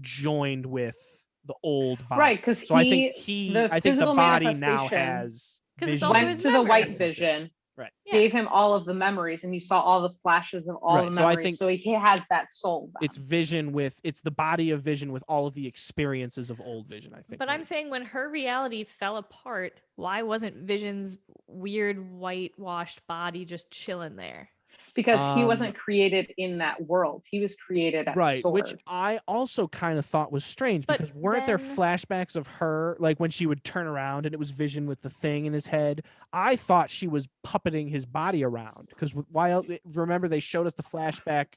joined with the old body. Right, because so I think the body now has 'Cause it's Vision. also went his to the white memories. Vision, Right. gave him all of the memories, and he saw all the flashes of all Right, the so I memories. think So he has that soul. Back. It's Vision it's the body of Vision with all of the experiences of old Vision, I think. But I'm saying when her reality fell apart, why wasn't Vision's weird whitewashed body just chilling there? Because he wasn't created in that world. He was created at right, Sword. which I also kind of thought was strange, But because weren't there then- flashbacks of her, like when she would turn around and it was Vision with the thing in his head? I thought she was puppeting his body around, because remember they showed us the flashback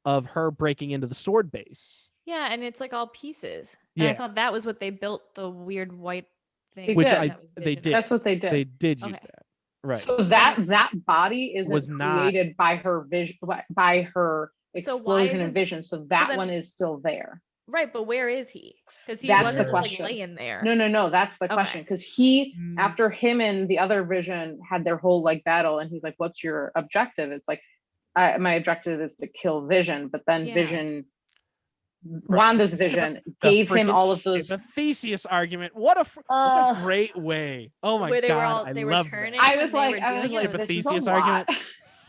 of her breaking into the Sword base. Yeah, and it's like all pieces. And I Yeah. thought that was what they built the weird white thing. They Which did. that was they Vision. did. That's what they did. They did use Okay. that. Right. So that body isn't Was not- created by her vision, by her So why explosion and isn't- vision. So that then- one is still there. Right, but where is he? Because he That's wasn't the like question. laying there. No. That's the Okay. question. Because he, Mm. after him and the other Vision had their whole battle, and he's like, "What's your objective?" It's like, my objective is to kill Vision. But then Yeah. Vision, Wanda's Vision, The gave him freaking all of those. the Theseus argument. What a Uh, great way. Oh my Where they were god, they were love turning. that. I when was they like, were I doing was it. like, Ship of this is Theseus a lot. argument.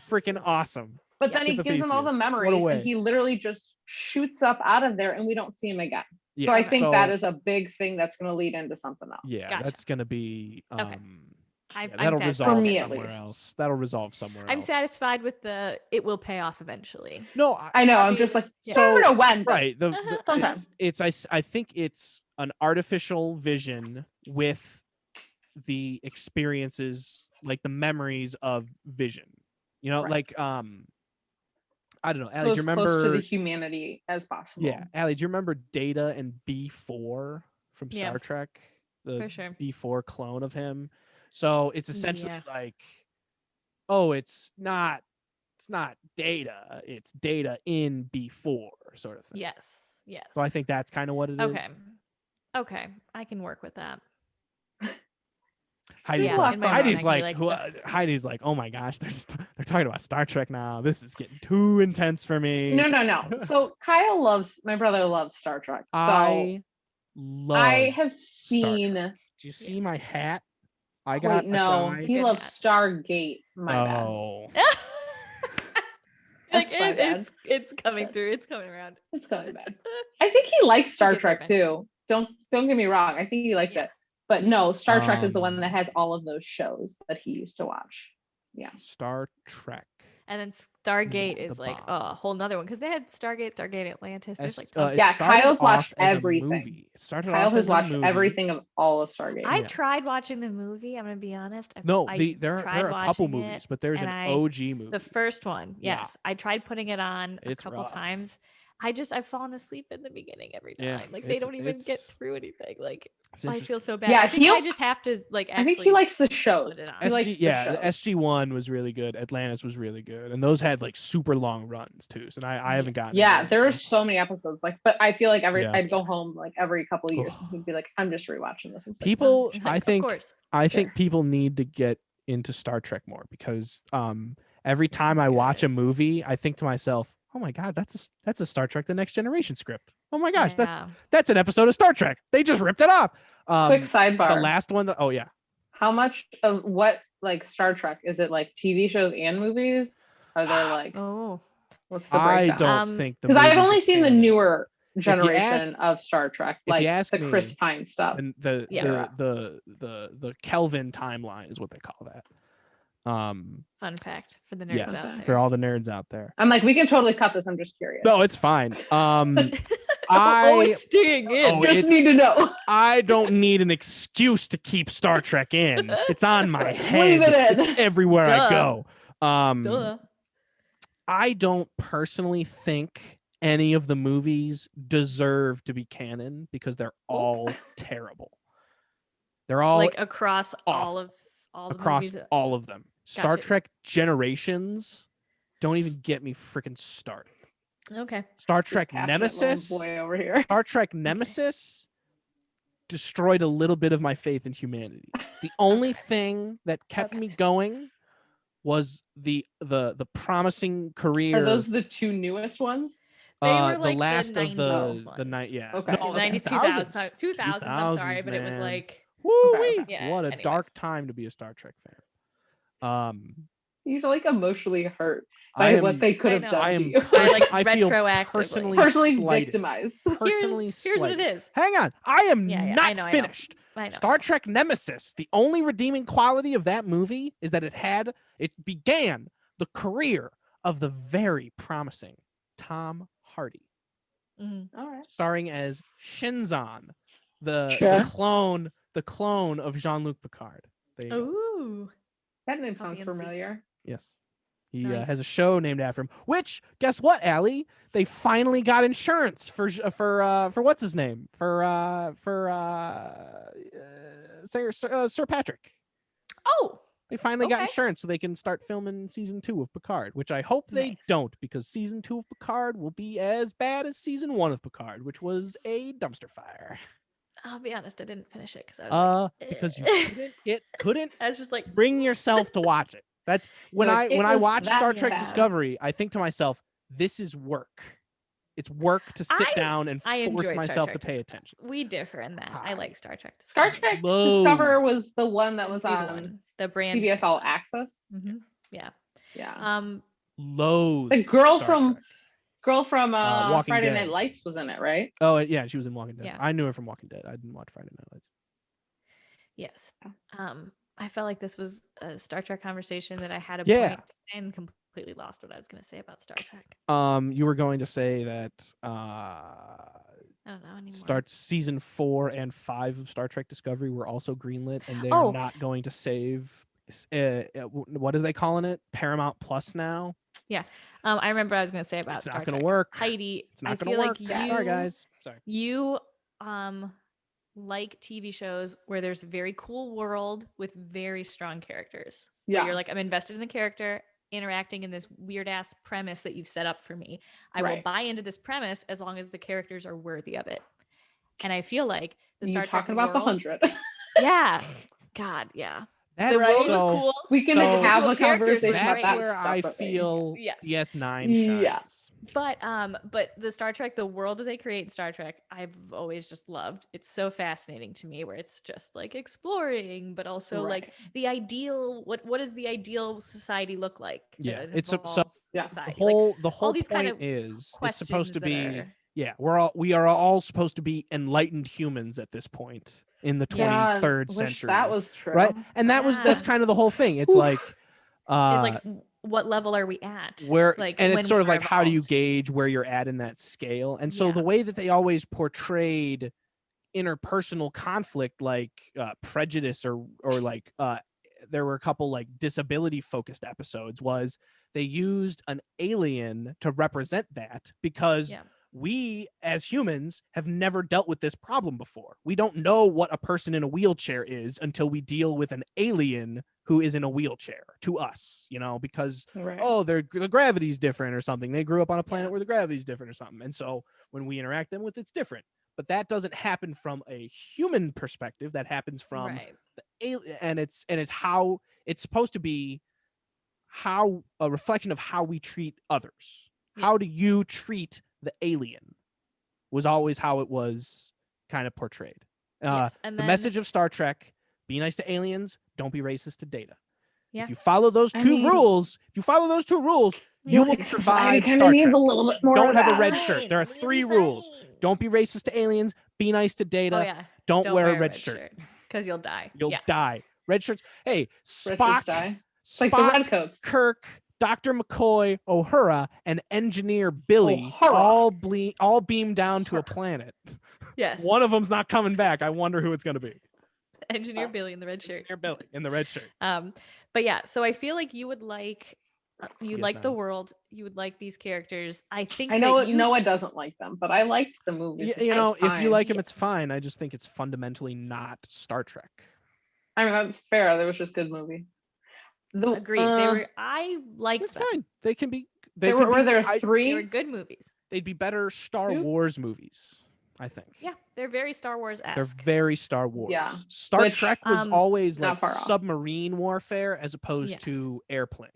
Freaking awesome. But then Ship he of gives him all the Theseus. What a memories, way. and he literally just shoots up out of there, and we don't see him again. Yeah, So I think that is a big thing that's going to lead into something else. yeah, Gotcha. that's gonna be Okay. yeah, I'm that'll satisfied resolve For me, at somewhere least. else. That'll resolve somewhere I'm else. satisfied with it will pay off eventually. No, I know. I'm mean, just like, yeah. I don't know when. But right. Sometime. I think it's an artificial Vision with the experiences, like the memories of Vision. Right. Like I don't know, Allie, do close, you close to remember? the humanity as possible. Yeah, Allie, do you remember Data and B4 from Yeah. Star Trek? The For sure. B4 clone of him. So it's essentially Yeah. like, oh, it's not Data, it's Data in B4 sort of thing. Yes. Yes. So I think that's kind of what it is. Okay. I can work with that. Heidi's Yeah, like, in my mind, Heidi's I can like, be like, Heidi's like, oh my gosh, they're talking about Star Trek now. This is getting too intense for me. No. So my brother loves Star Trek. So I love. I have Star seen. Trek. Do you see Yes. my hat? I got Wait, no, a guy. he Good loves hat. Stargate. My bad. Oh, Like That's my bad. it's coming through. It's coming around. It's going bad. I think he likes Star get there Trek too. Don't get me wrong. I think he likes Yeah. it. But no, Star Trek is the one Um, that has all of those shows that he used to watch. Star Trek. And then Stargate The is like bomb. a whole nother one because they had Stargate Atlantis. There's like It tons. Yeah, started Kyle's watched off as a everything. movie. It started Kyle off has as a watched movie. everything of all of Stargate. I yeah. tried watching the movie. I'm gonna be honest. No, I there tried are a couple watching it, movies, but there's an and OG movie. The first one, Yeah. yes. I tried putting it on a It's couple rough. times. I've fallen asleep in the beginning every time. Yeah, Like they it's- don't even get it's- through anything. Like It's I interesting. feel so bad. Yeah, I think I he'll- just have to like. I think he actually likes the shows. put it on. He likes SG, the yeah, shows. the SG1 was really good. Atlantis was really good, and those had like super long runs too. So I haven't gotten. Yeah, into there are those. so many episodes. But I feel like Yeah. I'd go home like every couple of years, Oh. and he'd be like, "I'm just rewatching this." It's like, People. Like, I of think. course. I Sure. think people need to get into Star Trek more, because every time It's I watch good. a movie, I think to myself, "Oh my god, that's a Star Trek: The Next Generation script. Oh my gosh, Yeah. that's an episode of Star Trek. They just ripped it off." quick sidebar. The last one. Oh yeah. How much of what like Star Trek is it? Like TV shows and movies? Are there like Oh, What's the I breakdown? don't think the Because I've movies only are seen the canon. newer you generation of Star Trek, if you like ask the me, Chris Pine stuff. And Yeah. the Kelvin timeline is what they call that. Fun fact for the nerds Yes, out there. for all the nerds out there. I'm like, we can totally cut this. I'm just curious. No, it's fine. It's staying in. Just need to know. I don't need an excuse to keep Star Trek in. It's on my head. Leave it in. It's everywhere I Duh. go. Duh. I don't personally think any of the movies deserve to be canon because they're all terrible. They're all like across awful. all the across movies. all of them. Star Gotcha. Trek Generations, don't even get me freaking started. Okay. Star Trek Passionate Nemesis, little boy over here. Star Trek Nemesis destroyed a little bit of my faith in humanity. The only thing that kept me going was the promising career. Are those the two newest ones? They were the like last the of 90s the night, yeah. Okay. No, 90s, 2000s. 2000s, I'm sorry, but it was man. like Woo-wee. Okay. Yeah, What a anyway. dark time to be a Star Trek fan. You're like emotionally hurt I by what am- they could have I know. done I to am you. I feel retroactively. personally slighted. victimized. Personally Here's what it slighted. is. Hang on, I am Yeah, not I know. finished. I know. Star Trek Nemesis. The only redeeming quality of that movie is that it began the career of the very promising Tom Hardy, Mhm. All right. starring as Shinzon, the Sure. clone of Jean-Luc Picard. There you go. Ooh. That name sounds Fancy. familiar. Yes. He Nice. has a show named after him. Which, guess what, Allie? They finally got insurance for what's his name? For Sir Patrick. Oh. They finally got Okay. insurance so they can start filming season 2 of Picard, which I hope they Nice. don't, because season 2 of Picard will be as bad as season 1 of Picard, which was a dumpster fire. I'll be honest, I didn't finish it because I was Because you like, couldn't I was just like, bring yourself to watch it. That's when Like, it I was watch that Star Trek bad. Discovery, I think to myself, this is work. It's work to sit down and I enjoy force Star myself to Trek pay attention. we differ in that. I like Star Trek. Star Discovery. Trek Loathe. Discover was the one that was The new on one, the brand CBS All Access. Mhm. Yeah. Yeah. Loathe. The girl Star from Trek. Walking Friday Dead. Night Lights was in it, right? Oh yeah, she was in Walking Dead. Yeah. I knew her from Walking Dead. I didn't watch Friday Night Lights. Yes. I felt like this was a Star Trek conversation that I had a Yeah. point to say and completely lost what I was going to say about Star Trek. You were going to say that I don't know anymore. starts season 4 and 5 of Star Trek Discovery were also greenlit, and they're Oh. not going to save. What are they calling it? Paramount Plus now. I remember I was going to say about It's Star not going Trek. to work. Heidi, It's not I going feel to work. like Sorry, guys. Sorry. You like TV shows where there's a very cool world with very strong characters. Where Yeah. you're like, I'm invested in the character, interacting in this weird ass premise that you've set up for me. I will Right. buy into this premise as long as the characters are worthy of it. And I feel like the You Star Trek talking about the world- 100? Yeah. God, yeah. That's The world so. was cool. We can So- have a Individual characters were conversation about That's great. that where I separately. feel Yes. DS9 shines. Yeah. But the Star Trek, the world that they create in Star Trek, I've always just loved. It's so fascinating to me, where it's just like exploring, but also like Right. the ideal. What does the ideal society look like? Yeah, An it's so evolved Yeah. The society. whole these point kind of is it's supposed to questions be that we are all supposed to be enlightened humans at this point in the Yeah, 23rd wish century. that was true. right, and that's Yeah. kind of the whole thing. It's Oof. like is like, what level are we at? where like, and when it's sort we of are like how do you evolved. gauge where you're at in that scale. And so Yeah. the way that they always portrayed interpersonal conflict, like prejudice or like there were a couple like disability focused episodes, was they used an alien to represent that, because Yeah. we as humans have never dealt with this problem before. We don't know what a person in a wheelchair is until we deal with an alien who is in a wheelchair to us, because Right. the gravity's different or something. They grew up on a planet Yeah. where the gravity's different or something. And so when we interact them with, it's different. But that doesn't happen from a human perspective. That happens from Right. the alien, and it's how it's supposed to be, how a reflection of how we treat others. Yeah. How do you treat the alien was always how it was kind of portrayed. Yes, and the then- message of Star Trek: be nice to aliens, don't be racist to Data. Yeah. If you follow those I two mean- rules, You will Like, survive society kind Star of needs Trek. a little bit more Don't of have a that. red shirt. There are 3 rules. Don't be racist to aliens. Be nice to Data. Oh yeah. Don't wear a red shirt. because you'll die. You'll die. Red shirts. Hey, Red shirts Spock, die. It's like the red coats. Kirk, Dr. McCoy, Uhura, and Engineer Billy Uhura. all beam down to a planet. Yes. One of them's not coming back. I wonder who it's going to be. Engineer Billy in the red shirt. Engineer Billy in the red shirt. But yeah, so I feel like you would like you Yes, like the ma'am. world. You would like these characters. I think I know that Noah doesn't like them, but I liked the movies. You know, if you like him, Yeah. it's fine. I just think it's fundamentally not Star Trek. I mean, that's fair. That was just a good movie. Agreed. I liked It's them. fine. They can be. Were there They 3? were good movies. They'd be better Star 2? Wars movies, I think. Yeah, they're very Star They're Wars-esque. very Star Wars. Yeah. Star Which, Trek was always not like far off. submarine warfare as opposed Yes. to airplanes.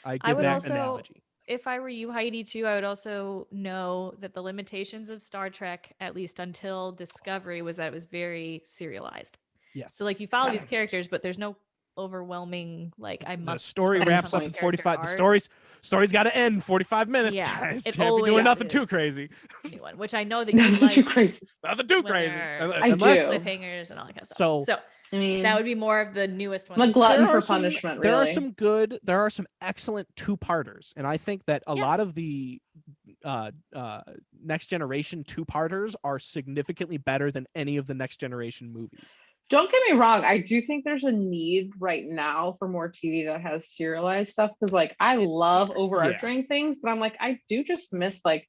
I I give would that also, analogy. if I were you, Heidi, too, I would also know that the limitations of Star Trek, at least until Discovery, was that it was very serialized. Yes. So like you follow these characters, but there's no overwhelming like I the must. story spend wraps some up in character 45. arc. The story's got to end 45 minutes, Yeah, guys. it Can't be always doing nothing too is crazy. a new one, which I know that you Nothing like. too crazy. Nothing too when crazy. they're I Unless do. cliffhangers and all that kind of stuff. So I mean, that would be more of the newest one. I'm a glutton there for are some- punishment. there Really, there are some excellent 2-parters, and I think that a Yeah. lot of the Next Generation 2-parters are significantly better than any of the Next Generation movies. don't get me wrong. I do think there's a need right now for more TV that has serialized stuff because, like, I love overarching things, but I'm like, I do just miss like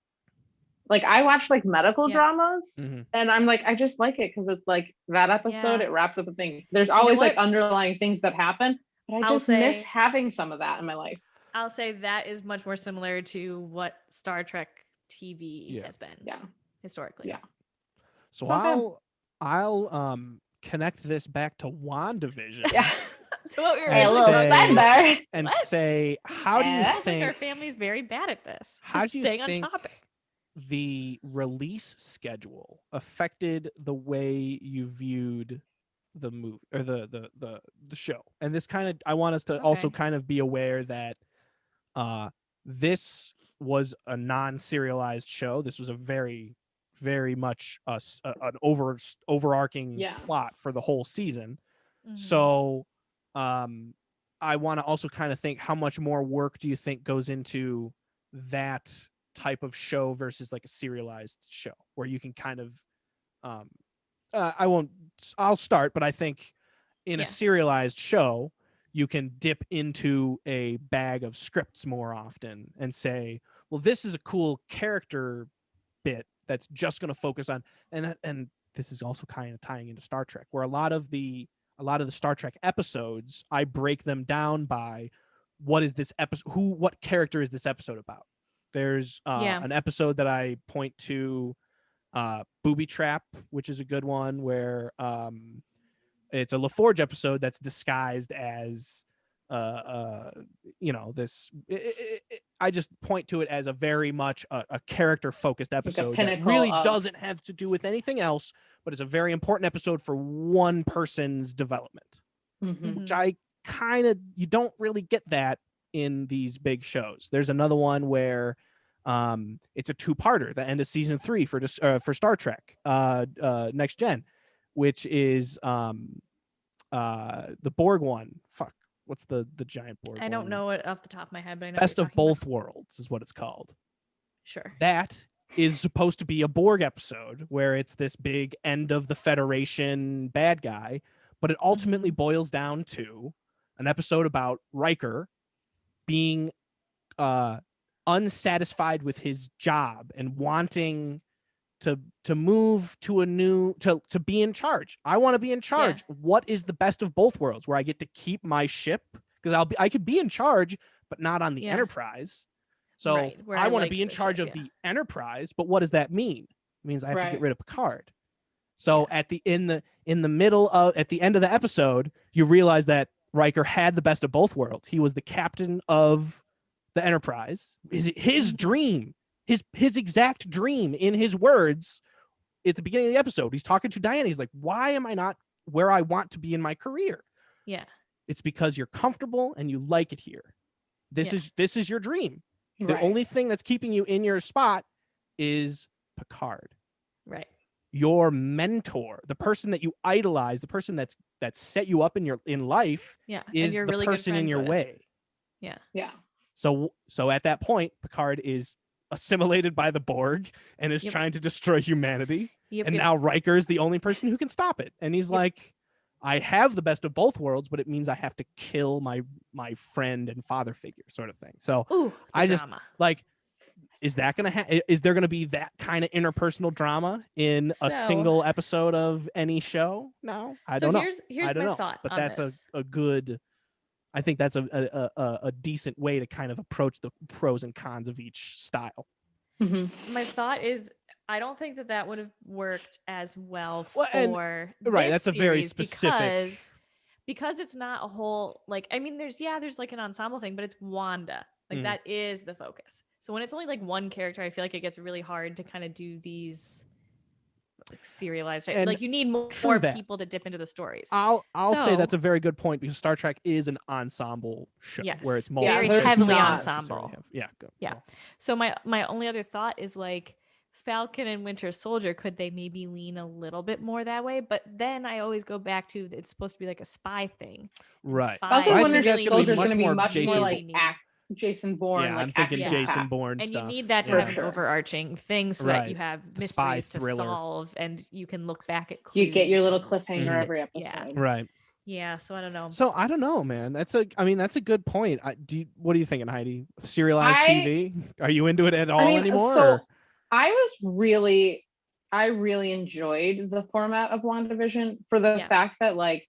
I watch like medical dramas, Mhm. and I'm like, I just like it because it's like that episode. Yeah. It wraps up a thing. There's know always like what? underlying things that happen, but I I'll just miss say- having some of that in my life. I'll say that is much more similar to what Star Trek TV Yeah. has been Yeah. historically. Yeah. So It's not I'll connect this back to WandaVision. Yeah. So what we were Hey, a little little say- bender. And What? say, how do you It sounds like our think family's very bad at this. How do you Staying think on topic? the release schedule affected the way you viewed the movie or the show? And this kind of, I want us to also Okay. kind of be aware that this was a non-serialized show. This was a very much an overarching Yeah. plot for the whole season. Mhm. So I want to also kind of think, how much more work do you think goes into that type of show versus like a serialized show where you can kind of I'll start, but I think in a Yeah. serialized show you can dip into a bag of scripts more often and say, well, this is a cool character bit that's just going to focus on, and this is also kind of tying into Star Trek, where a lot of the Star Trek episodes, I break them down by what is this episode, what character is this episode about. There's an episode that I point to, Booby Trap, which is a good one, where it's a LaForge episode that's disguised as this. I just point to it as a very much a character focused episode that really doesn't have to do with anything else, but it's a very important episode for one person's development. Mhm. Which I you don't really get that in these big shows. There's another one where it's a 2-parter, the end of season 3 for Star Trek Next Gen, which is the Borg one. Fuck, what's the giant Borg I don't one? know it off the top of my head, but I know Best what of you're talking Both Worlds is what it's called. about. Sure. That is supposed to be a Borg episode where it's this big end of the Federation bad guy, but it ultimately boils down to an episode about Riker being unsatisfied with his job and wanting to move to a new to be in charge. I want to be in charge. Yeah. What is the best of both worlds, where I get to keep my ship, because I could be in charge but not on the Enterprise. So Right, where I I want to like be in the charge ship, of the Enterprise, but what does that mean? It means I have to get Right. rid of Picard. So at the in the middle of at the end of the episode, you realize that Riker had the best of both worlds. He was the captain of the Enterprise. His dream, his exact dream, in his words at the beginning of the episode. He's talking to Diana. He's like, "Why am I not where I want to be in my career?" Yeah. It's because you're comfortable and you like it here. This is your dream. The Right. only thing that's keeping you in your spot is Picard. Right. Your mentor, the person that you idolize, the person that set you up in life, Yeah. And is you're the really good person in friends your with. way. Yeah. Yeah. So at that point, Picard is assimilated by the Borg and is Yep. trying to destroy humanity. Yep. And yep. now Riker is the only person who can stop it. And he's Yep. like, I have the best of both worlds, but it means I have to kill my friend and father figure, sort of thing. So Ooh, the I just drama. like, is that gonna is there gonna be that kind of interpersonal drama in a So- single episode of any show? No, I don't know. Here's I don't my know. thought But on that's this. a good. I think that's a decent way to kind of approach the pros and cons of each style. Mm-hmm. My thought is, I don't think that would have worked as well Well, and- for right, this that's a very series specific- because it's not a whole like. I mean, there's like an ensemble thing, but it's Wanda. Like Mhm. that is the focus. So when it's only like one character, I feel like it gets really hard to kind of do these like serialized. And Like you need true more that. people to dip into the stories. I'll say So- that's a very good point, because Star Trek is an ensemble show Yes, where it's Yeah, multiple very there's characters heavily that not. don't necessarily ensemble. have- Yeah, go. Yeah. So- So my only other thought is like Falcon and Winter Soldier, could they maybe lean a little bit more that way? But then I always go back to it's supposed to be like a spy thing. And Right. spies Also, I Winter think that's gonna be Soldier is much going to be more much Jason more like Bourne. Jason Bourne. Yeah, like I'm thinking action Jason packed. Bourne And stuff. you need that to For have sure. an overarching thing so Right. that you have The spy mysteries to thriller. solve and you can look back at clues. You get your little and cliffhanger piece it- every Yeah. episode. Right. Yeah. So I don't know. So I don't know, man. That's a good point. What are you thinking, Heidi? Serialized I- TV? Are you into it at all I mean, anymore? so or- I really enjoyed the format of WandaVision for the Yeah. fact that like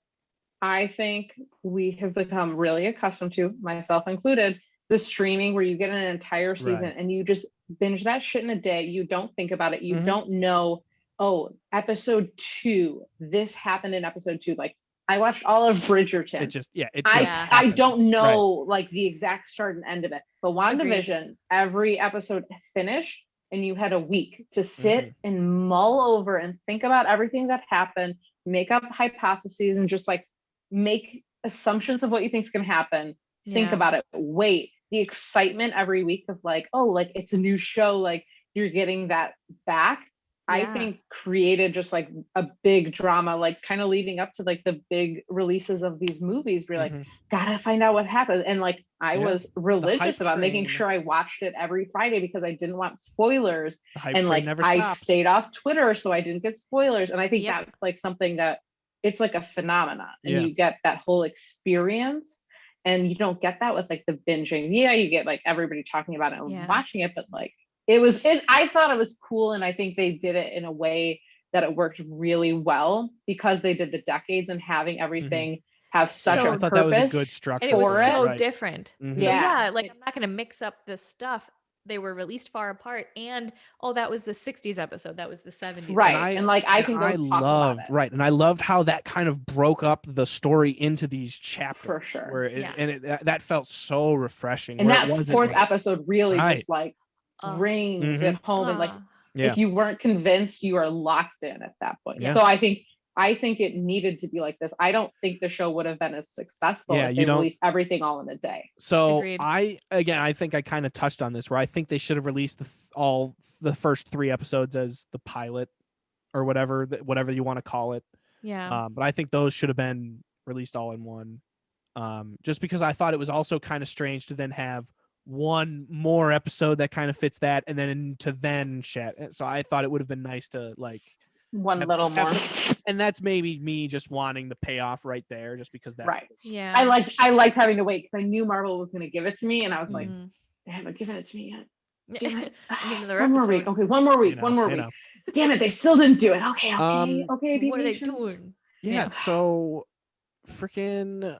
I think we have become really accustomed to, myself included, the streaming where you get an entire season Right. and you just binge that shit in a day. You don't think about it. You Mhm. don't know, oh, episode 2, this happened in episode 2. Like I watched all of Bridgerton. It just Yeah. I happens. don't know Right. like the exact start and end of it. But WandaVision, every episode finished and you had a week to sit Mm-hmm. and mull over and think about everything that happened, make up hypotheses and just like make assumptions of what you think is going to happen. Think Yeah. about it. Wait, the excitement every week of like, oh, like it's a new show, like you're getting that back. I Yeah. think created just like a big drama, like kind of leading up to like the big releases of these movies. We're like, Mhm. gotta find out what happened. And like I Yeah. was religious hype about making train. sure I watched it every Friday because I didn't want spoilers. The hype And train like never I stops. stayed off Twitter so I didn't get spoilers. And I think Yep. that's like something that it's like a phenomenon. And Yeah. you get that whole experience. And you don't get that with like the binging. Yeah, you get like everybody talking about it and Yeah. watching it, but like I thought it was cool, and I think they did it in a way that it worked really well because they did the decades and having everything have such So- a I purpose. thought that was a good structure. And it was for it. so Right. different. Mhm. So Yeah. yeah, like I'm not going to mix up this stuff. They were released far apart, and that was the '60s episode. That was the '70s. Right. I- And like I And can go I talk loved about it. right, and I loved how that kind of broke up the story into these chapters. For sure. Where it, Yeah. and that felt so refreshing. And where that it wasn't fourth like- episode really Right. just like Uh, brings Mhm. it home. And like Yeah. if you weren't convinced, you are locked in at that point. Yeah. So I think it needed to be like this. I don't think the show would have been as successful Yeah, if you they don't- released everything all in a day. So Agreed. I think I kind of touched on this, where I think they should have released all the first 3 episodes as the pilot or whatever you want to call it. Yeah. But I think those should have been released all in one. Just because I thought it was also kind of strange to then have one more episode that kind of fits that, and then chat. So I thought it would have been nice to like One have- little more. and that's maybe me just wanting the payoff right there, just because that's Right. Yeah. I liked having to wait because I knew Marvel was going to give it to me, and I was like, Mhm. they haven't given it to me yet. Damn it. I need another One more week. episode. Okay, one more week. you know, One more you week. know. Damn it, they still didn't do it. Okay, Um, okay. Be What are they patient. doing? Yeah, Yeah. so freaking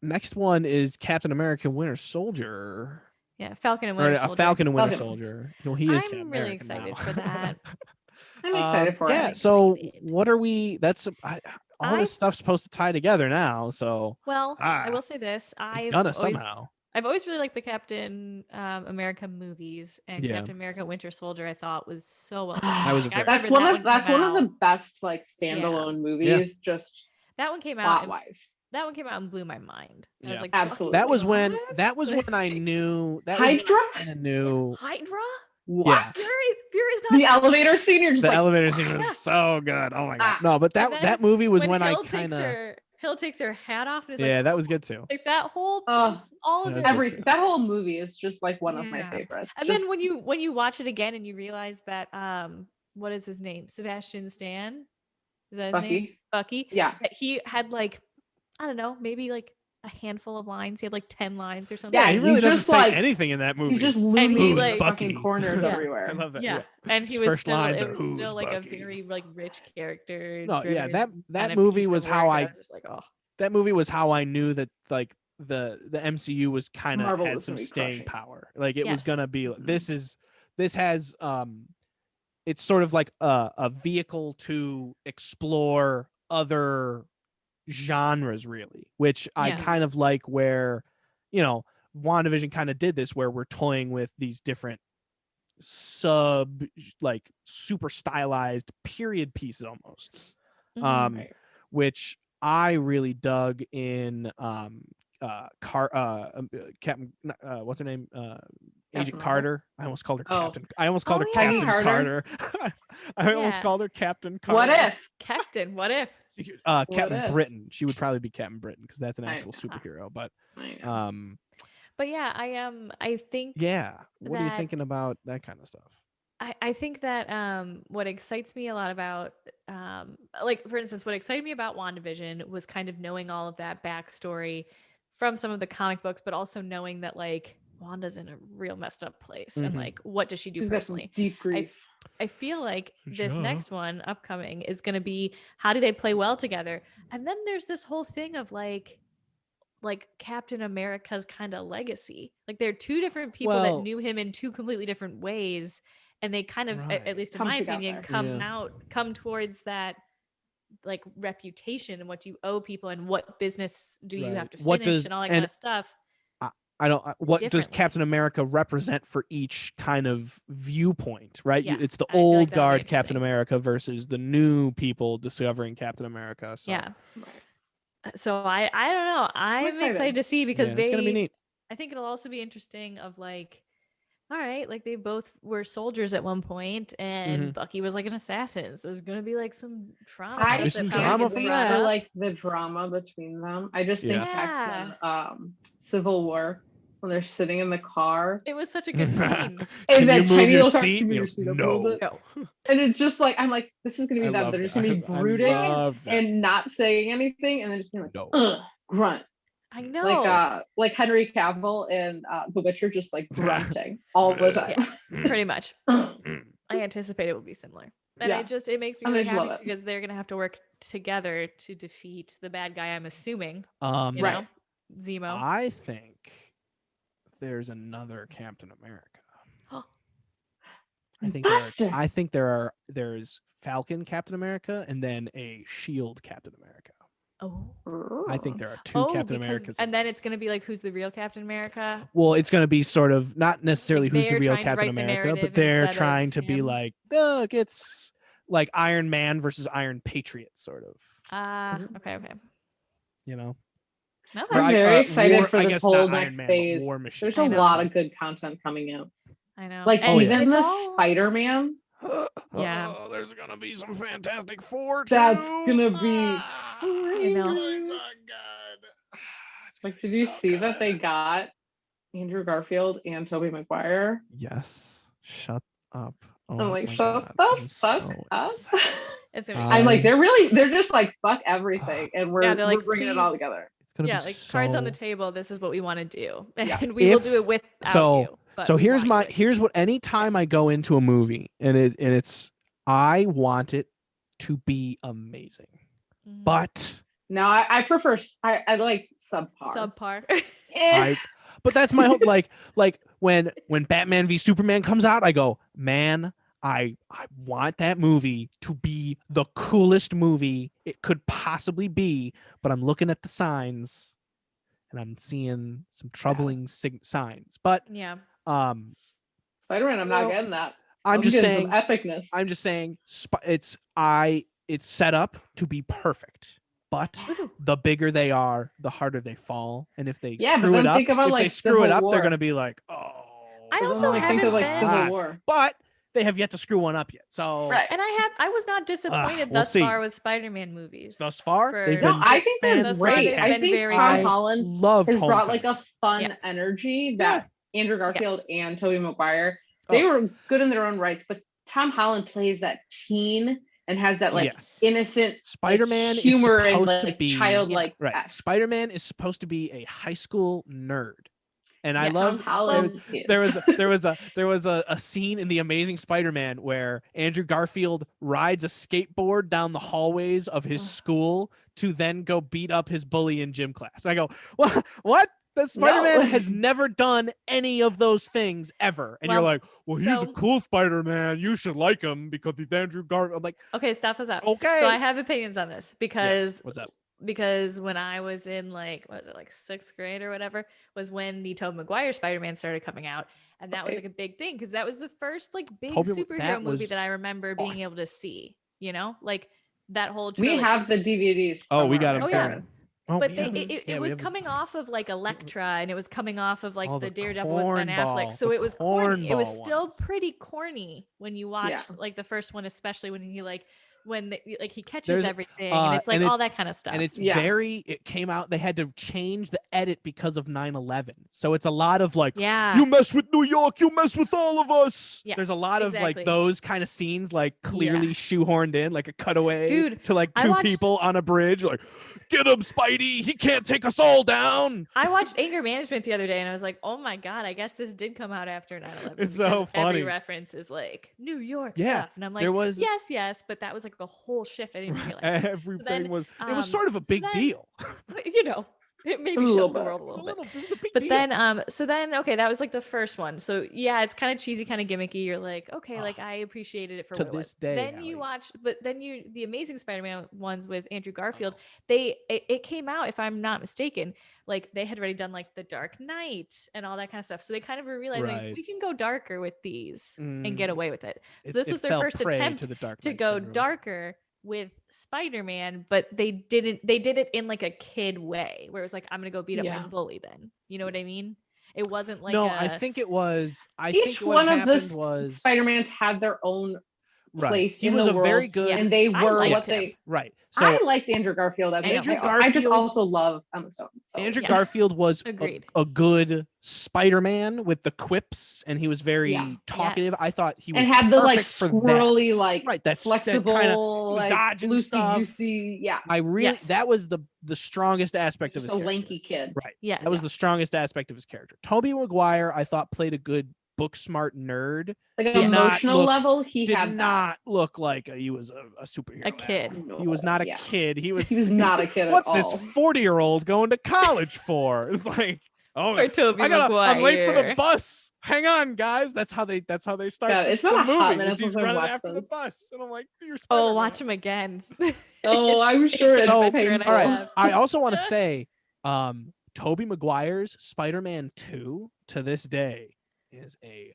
next one is Captain America Winter Soldier. Yeah, Falcon and Or Winter a Soldier. Falcon and Winter Falcon. Soldier. No, he is I'm Captain really America excited now. for that. I'm excited for Yeah, it. so excited. what are we all this stuff's supposed to tie together now, so Well, I Ah, will say this: it's gonna somehow. I've always really liked the Captain America movies, and Yeah. Captain America Winter Soldier. I thought was so well. That was a Like, I very- That's remember one that of the came out. best like standalone movies. Just That one came plot out. wise. That one came out and blew my mind. I was Yeah. like, Absolutely. That was when what? I knew that Hydra? kind of knew. Hydra? What? Fury's not The elevator scene, you're just The like, elevator scene Yeah. was so good. Oh my god. Ah. No, but And then that movie was when I Hill kind of Hill takes her hat off and is yeah, like, that was good too. like that whole Oh, all of That it. was every good too. that whole movie is just like one of my Yeah. favorites. And Just, then when you watch it again and you realize that what is his name? Sebastian Stan? Is that his name? Bucky. Bucky. Yeah. That he had like, I don't know, maybe like a handful of lines. He had like 10 lines or something. Yeah, he really he's doesn't just say like- anything in that movie. He's just And looming he, in like- the fucking Bucky. corners Yeah. everywhere. I love that. Yeah. And he His was first still lines it are, was "Who's still like Bucky?" a very like rich character. No, yeah, driven that kind of movie piece of was how work, I and was just like, oh, that movie was how I knew that like the MCU was kind of Marvel had was some gonna be staying crushing. power. Like it was Yes. gonna be Mhm. this has it's sort of like a vehicle to explore other genres really, which I Yeah. kind of like where, you know, WandaVision kind of did this where we're toying with these different like super stylized period pieces almost. Mhm. Right. Which I really dug in Captain what's her name? Agent Captain Carter. I almost called her Oh. Captain. I almost called Oh, her yeah. Captain Peggy Carter. I almost Yeah. called her Captain Carter. What if? Captain, what if? Captain if? Britain. She would probably be Captain Britain because that's an I actual know. superhero. But I know. But yeah, I think yeah. What are you that- thinking about that kind of stuff? I think that what excites me a lot about like for instance, what excited me about WandaVision was kind of knowing all of that backstory from some of the comic books, but also knowing that like Wanda's in a real messed up place and Mhm. like what does she do She's got some personally? deep grief. I feel like this Yeah. next one upcoming is going to be how do they play well together? And then there's this whole thing of like Captain America's kind of legacy. Like they're two different people Well- that knew him in two completely different ways, and they kind of, Right. at least in Come my opinion, together. come towards that like reputation and what do you owe people and what business do you Right. have to finish What does- and all that and- kind of stuff. I don't. What does Differently. Captain America represent for each kind of viewpoint? Right. Yeah, It's the I feel like old that'll be guard Captain interesting. America versus the new people discovering Captain America. So Yeah. Right. So I don't know. I'm excited. excited to see because yeah, it's gonna be neat. I think it'll also be interesting of like, all right, like they both were soldiers at one point, and Mhm. Bucky was like an assassin. So there's gonna be like some trauma. Probably stuff some that drama gets from brought that. For up. like the drama between them. I just think back to Civil War when they're sitting in the car. It was such a good scene. Can And that you move tiny your little car- seat? Can you He move your goes, seat up a little no. bit? No. And it's just like I'm like, this is gonna be I them. love They're just that. gonna be I brooding love that. and not saying anything, and then just being like, No. ugh, grunt. I know. Like Henry Cavill in The Witcher, just like grunting all the time. Pretty much. Mm. I anticipate it will be similar. And Yeah. it makes me I really just love happy it. because they're gonna have to work together to defeat the bad guy, I'm assuming. You Right. know? Zemo. I think there's another Captain America. Buster. I think there's Falcon Captain America and then a Shield Captain America. Oh. I think there are two Captain because- Americas. in And then this. it's gonna be like who's the real Captain America? Well, it's going to be sort of not necessarily Like who's the they're real trying to Captain write the America, narrative but they're instead of trying to be him. like, look, it's like Iron Man versus Iron Patriot, sort of. Okay. You know, No, Or I'm I- very excited War- for I this guess whole not Iron next Man, but phase. War Machine. There's I a know. lot of good content coming out. I know. Like And even it's the all- Spider-Man. Yeah. Oh, there's gonna be some Fantastic Four. That's too. gonna be I know. crazy. It's gonna Like, be did you so see that good. they got Andrew Garfield and Tobey Maguire? Yes. Shut up. Oh I'm like, my shut God. the I'm fuck so up. excited. It's gonna be I'm like, I- they're just like, fuck everything, and we're Yeah, they're like, bringing it all please. together. It's gonna yeah, be like cards on the so- table. This is what we want to do, and Yeah. we will If- do it without so- you. But So we here's want you my with you. here's what anytime I go into a movie and it's I want it to be amazing. Mhm. But No, I prefer I like subpar. subpar. Eh. but that's my hope. like when Batman v Superman comes out, I go, man, I want that movie to be the coolest movie it could possibly be. But I'm looking at the signs, and I'm seeing some troubling signs. But yeah. Spider-Man, I'm not Well, getting that. I'm just getting saying. some epicness. I'm just saying it's set up to be perfect, but the bigger they are, the harder they fall. And if they Yeah, but screw it then up, think about, if like, they screw it Civil up, they're War. gonna be like, oh. I But also then, haven't think of like been. Civil War. But they have yet to screw one up yet. So Right. And I was not disappointed we'll thus see. far with Spider-Man movies. Thus far, they've No, been I think they're thus far, great. they've I been think very Tom good. Holland loved has brought like Homecoming. a fun Yes. energy that Andrew Garfield and Tobey Maguire, Oh. they were good in their own rights, but Tom Holland plays that teen and has that like Yes. innocent Spider-Man like, is humor and supposed to like be childlike. right. esque. Spider-Man is supposed to be a high school nerd. And I Tom love Holland. there was a scene in The Amazing Spider-Man where Andrew Garfield rides a skateboard down the hallways of his school to then go beat up his bully in gym class. I go, what? The Spider-Man No. has never done any of those things ever. And you're Well, like, well, he's a cool Spider-Man. You should like him because he's Andrew Garfield. I'm like, okay, stop us up. okay. So I have opinions on this because What's up? Because when I was in like, what was it, like 6th grade or whatever, was when the Tobey Maguire Spider-Man started coming out. And that was like a big thing because that was the first like big superhero movie that I remember being able to see, you know, like that whole trilogy. We have the DVDs. Oh, we got them. Oh, yeah. Oh, but it was coming off of like Elektra, and it was coming off of like the Daredevil with Ben Affleck. So it was corny. It was still pretty corny when you watch like the first one, especially when he like he catches everything and it's like all that kind of stuff. And it's it came out, they had to change the edit because of 9/11. So it's a lot of like, you mess with New York, you mess with all of us. Yes, there's a lot of like those kind of scenes like clearly shoehorned in, like a cutaway to like two people on a bridge, like, get him, Spidey, he can't take us all down. I watched Anger Management the other day and I was like, oh my God, I guess this did come out after 9/11. It's so funny. Every reference is like New York stuff. And I'm like, yes, but that was like the whole shift. I didn't realize. Everything was it was sort of a big deal. You know, it maybe shook the world a little bit. But then okay, that was like the first one. So yeah, it's kind of cheesy, kind of gimmicky. You're like, okay, like I appreciated it for what it was. Then you watched, the Amazing Spider-Man ones with Andrew Garfield, it came out, if I'm not mistaken, like they had already done like The Dark Knight and all that kind of stuff. So they kind of were realizing we can go darker with these and get away with it. So this was their first attempt to go darker with Spider-Man, but they did it in like a kid way where it was like, I'm gonna go beat up my bully then. You know what I mean? It wasn't like I think it was each one of the Spider-Mans had their own place in the world, very good, and they were what they So I liked Andrew Garfield as Andrew Garfield. I just also love Emma Stone. So. Andrew Garfield was a good Spider-Man with the quips, and he was very talkative. I thought he was and had the like swirly, that's flexible, that kind of like, dodging stuff. I really that was the strongest aspect of his character. A lanky kid, right? Yeah, that was the strongest aspect of his character. Tobey Maguire, I thought, played a good book smart nerd. Like an emotional level, he did not look like he was a superhero. A kid. No, he was not a kid. He was not a kid. What's this 40-year-old going to college for? It's like, Tobey Maguire. I'm late for the bus. Hang on, guys. That's how they start it's the not movie. He's running after the bus, and I'm like, you're Spider-Man. Oh, watch him again. I'm sure it's painful. All right. I also want to say, Tobey Maguire's Spider-Man 2 to this day is a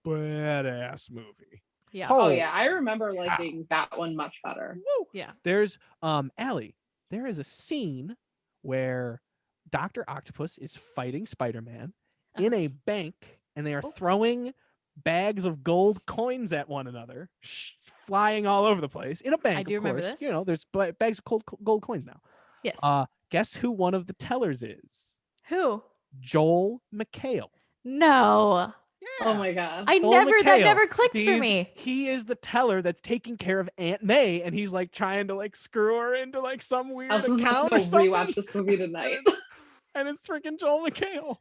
badass movie. Yeah. I remember liking that one much better. Woo! Yeah. There's Allie, there is a scene where Dr. Octopus is fighting Spider-Man in a bank, and they are throwing bags of gold coins at one another, flying all over the place in a bank. I do remember this. You know, there's bags of gold coins now. Yes. Guess who one of the tellers is? Who? Joel McHale. No. Yeah. Oh my God. That never clicked for me. He is the teller that's taking care of Aunt May, and he's like trying to like screw her into like some weird account or something. Rewatch this movie tonight. And it's freaking Joel McHale.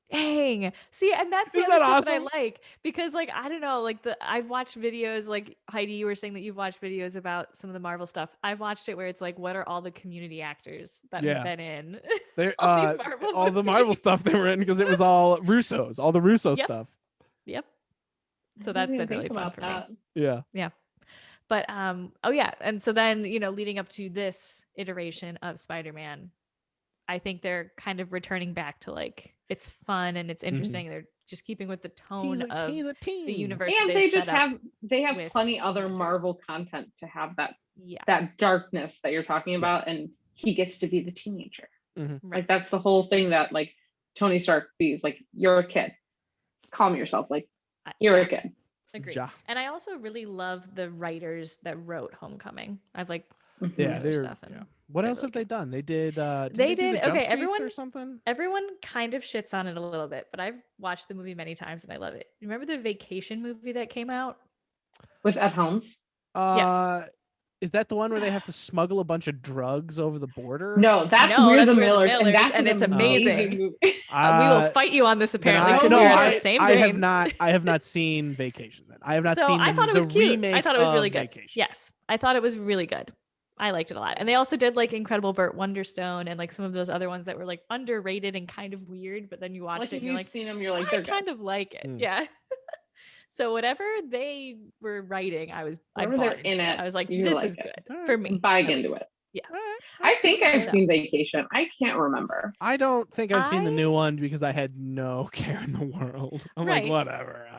Dang. See, and that's the other stuff that I like, because like I don't know, like I've watched videos, like Heidi, you were saying that you've watched videos about some of the Marvel stuff. I've watched it where it's like, what are all the community actors that have been in all the Marvel stuff they were in, because it was all Russo's, all the Russo stuff. Yep. So that's been really fun for me. Yeah. Yeah. But and so then, you know, leading up to this iteration of Spider-Man, I think they're kind of returning back to like it's fun and it's interesting. They're just keeping with the tone of he's a teen. the universe. And that they they've just set up have with plenty other characters. Marvel content to have Yeah, that darkness that you're talking about, and he gets to be the teenager. right. Like that's the whole thing that like Tony Stark is like, you're a kid. Calm yourself. Like you're a kid. Agreed. Ja. And I also really love the writers that wrote Homecoming. I've like Mhm. seen Yeah, other stuff. And what they're else really have they good. done? They did. They do the did- Jump okay, Streets everyone- or something. Everyone kind of shits on it a little bit, but I've watched the movie many times and I love it. Remember the Vacation movie that came out? With Ed Helms. Is that the one where they have to smuggle a bunch of drugs over the border? No, that's No, We're that's the We're the Millers, Millers, and that's and an it's amazing. movie. We will fight you on this apparently because we're in the same I have vein. not. I have not seen Vacation. Then I have not So seen. I thought it was the cute. remake I thought it was really of good. Vacation. Yes, I thought it was really good. I liked it a lot. And they also did like Incredible Burt Wonderstone and like some of those other ones that were like underrated and kind of weird, but then you watched Like it if and you're you've like, seen them, you're like, I they're kind good. of like it. Mm. Yeah. So whatever they were writing, I Whenever bought they're into in it, I was like, you this like is it. good All right. for me. I'm buying at into least. it. Yeah. All right. I think I've So- seen Vacation. I can't remember. I don't think I've seen the I- new one because I had no care in the world. I'm Right. like, whatever.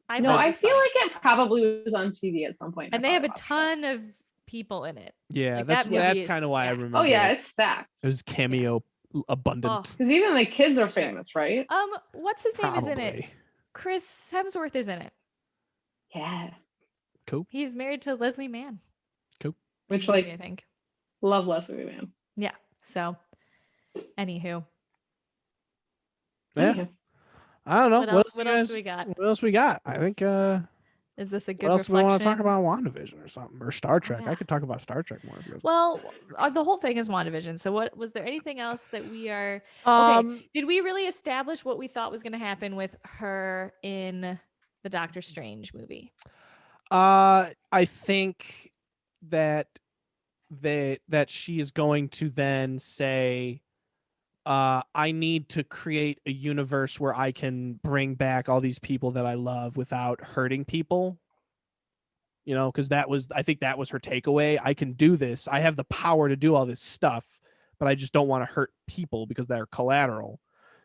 I No, thought it I was feel fine. like it probably was on TV at some point. And I they have a thought I watched it. ton of people in it. Yeah, Like, that's that movie that's is kind of why I stacked. remember. Oh yeah, it. it's stacked. It was cameo abundant. Because even the kids are Sure. famous, right? What's his name is in it? Probably. Chris Hemsworth is in it. Yeah. Cool. He's married to Leslie Mann. Which I like think. love Leslie Mann. Yeah. So anywho. Yeah. Anyhow. I don't know. What What, else- else, what you else guys, do we got? What else we got? I think. Is this a good What else do we want to talk reflection? about? WandaVision or something, or Star Trek. yeah. I could talk about Star Trek more. If you guys Well, the whole thing is WandaVision. So what was there anything else that we are did we really establish what we thought was going to happen with her in the Doctor Strange movie? I think that that she is going to then say, I need to create a universe where I can bring back all these people that I love without hurting people. You know, because I think that was her takeaway. I can do this. I have the power to do all this stuff, but I just don't want to hurt people because they're collateral.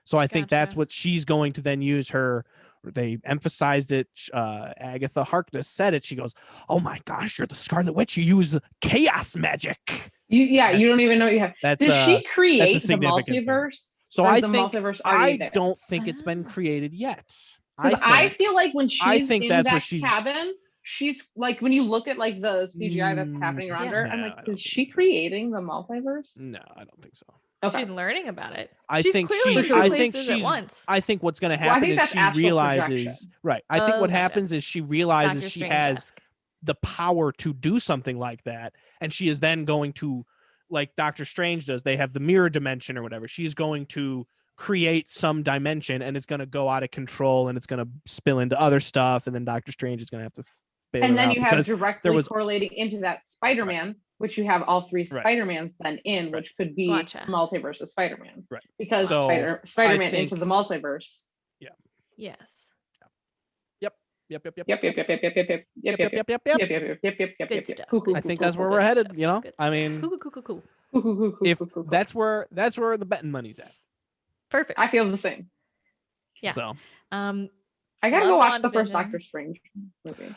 So I think that's Gotcha. what she's going to then use her. They emphasized it. Agatha Harkness said it. She goes, "Oh my gosh, you're the Scarlet Witch. You use chaos magic." You don't even know what you have. That's Did she create the significant thing. multiverse? So Or is I the think multiverse already there? don't think it's been Ah. created yet. I feel like when she's think in that's where that she's- cabin, she's like, when you look at like the CGI that's happening around Yeah. her, I'm No, like, I don't is she think so. creating the multiverse? No, I don't think so. Okay. She's learning about it. I She's think clearly in she's- two I think places at she's- once. I think what's going to Well, I happen think is that's she astral realizes projection. right. I think what Gotcha. happens is she realizes Doctor she has Strange-esque. the power to do something like that, and she is then going to, like Doctor Strange does. They have the mirror dimension or whatever. She's going to create some dimension, and it's going to go out of control, and it's going to spill into other stuff, and then Doctor Strange is going to have to bail And her then out you have because directly was- correlating into that Spider-Man, which you have all three Right. Spider-Mans then in, Right. which could be Gotcha. multiverse of Spider-Mans. Right. Because So, Spider-Man think- into the multiverse. Yes. Yep. Yep, yep, yep, yep, yep, yep, yep, yep, yep, yep, yep, Yep. yep, yep, yep, yep, yep, Good yep, stuff. Cool, cool, I cool, think cool, that's cool, where cool, we're Good headed. stuff. You know, Good I stuff. mean, Cool. cool, cool, cool, if cool, cool, cool. that's where the betting money's at. Perfect. I feel the same. Yeah. So, I gotta go Love watch the first WandaVision. Doctor Strange movie.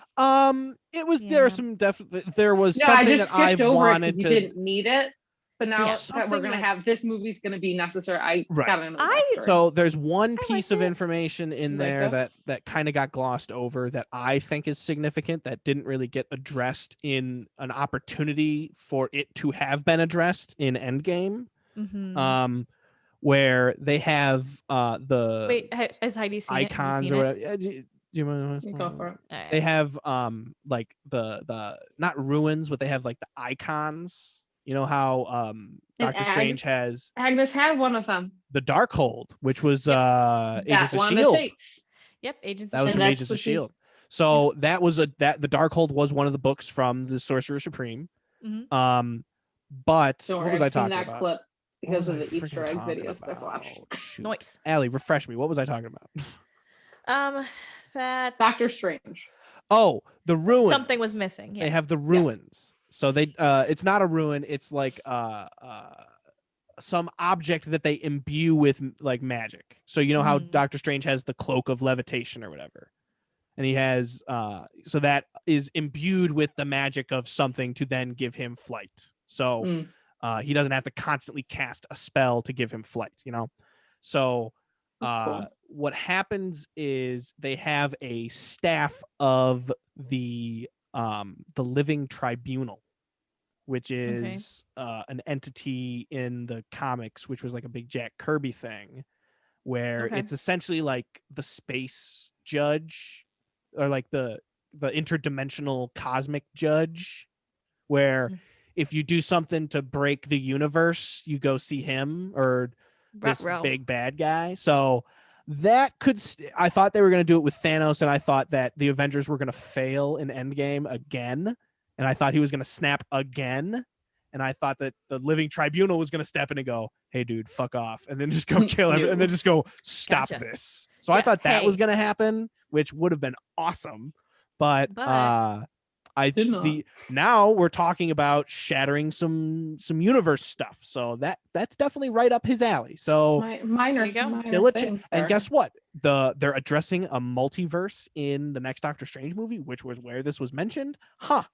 it was Yeah. there are some definitely there was No, I something just that I skipped over it wanted because you to. didn't need it. But now There's that we're something gonna that- have this movie's gonna be necessary, I Right. gotta know the I- backstory. So there's one I piece liked of it. information in You there liked that kind of got glossed over that I think is significant that didn't really get addressed in an opportunity for it to have been addressed in Endgame. Mhm. Where they have the Wait, has Heidi seen it? Have you icons seen or it? whatever. Yeah, do you mind? You go for it. Alright. They have like the not ruins, but they have like the icons. You know how Doctor Strange has Agnes had one of them. the Darkhold, which was That Agents of Wanda Shield. takes. Yep, Agents That of was And from S.H.I.E.L.D. Agents of what she's- Shield. So that was the Darkhold was one of the books from the Sorcerer Supreme. Mhm. But Don't what worry, was I I've seen talking that about? clip What because was of I the freaking Easter egg talking videos that I've watched. about? Shoot. Noise. Allie, refresh me. What was I talking about? That Doctor Strange. Oh, the ruins. something was missing. They Yeah. have the ruins. So they it's not a ruin, it's like some object that they imbue with like magic. So you know how Doctor Strange has the cloak of levitation or whatever, and he has so that is imbued with the magic of something to then give him flight. So he doesn't have to constantly cast a spell to give him flight, you know. So Cool. what happens is they have a staff of the living tribunal, which is an entity in the comics, which was like a big Jack Kirby thing, where it's essentially like the space judge, or like the interdimensional cosmic judge, where if you do something to break the universe, you go see him, or this big bad guy. So that could I thought they were going to do it with Thanos, and I thought that the Avengers were going to fail in Endgame again, and I thought he was going to snap again, and I thought that the living tribunal was going to step in and go, hey dude, fuck off, and then just go kill him, and then just go stop this. So I thought that was going to happen, which would have been awesome, but now we're talking about shattering some universe stuff, so that's definitely right up his alley. So minor things and guess what? They're addressing a multiverse in the next Doctor Strange movie, which was where this was mentioned. How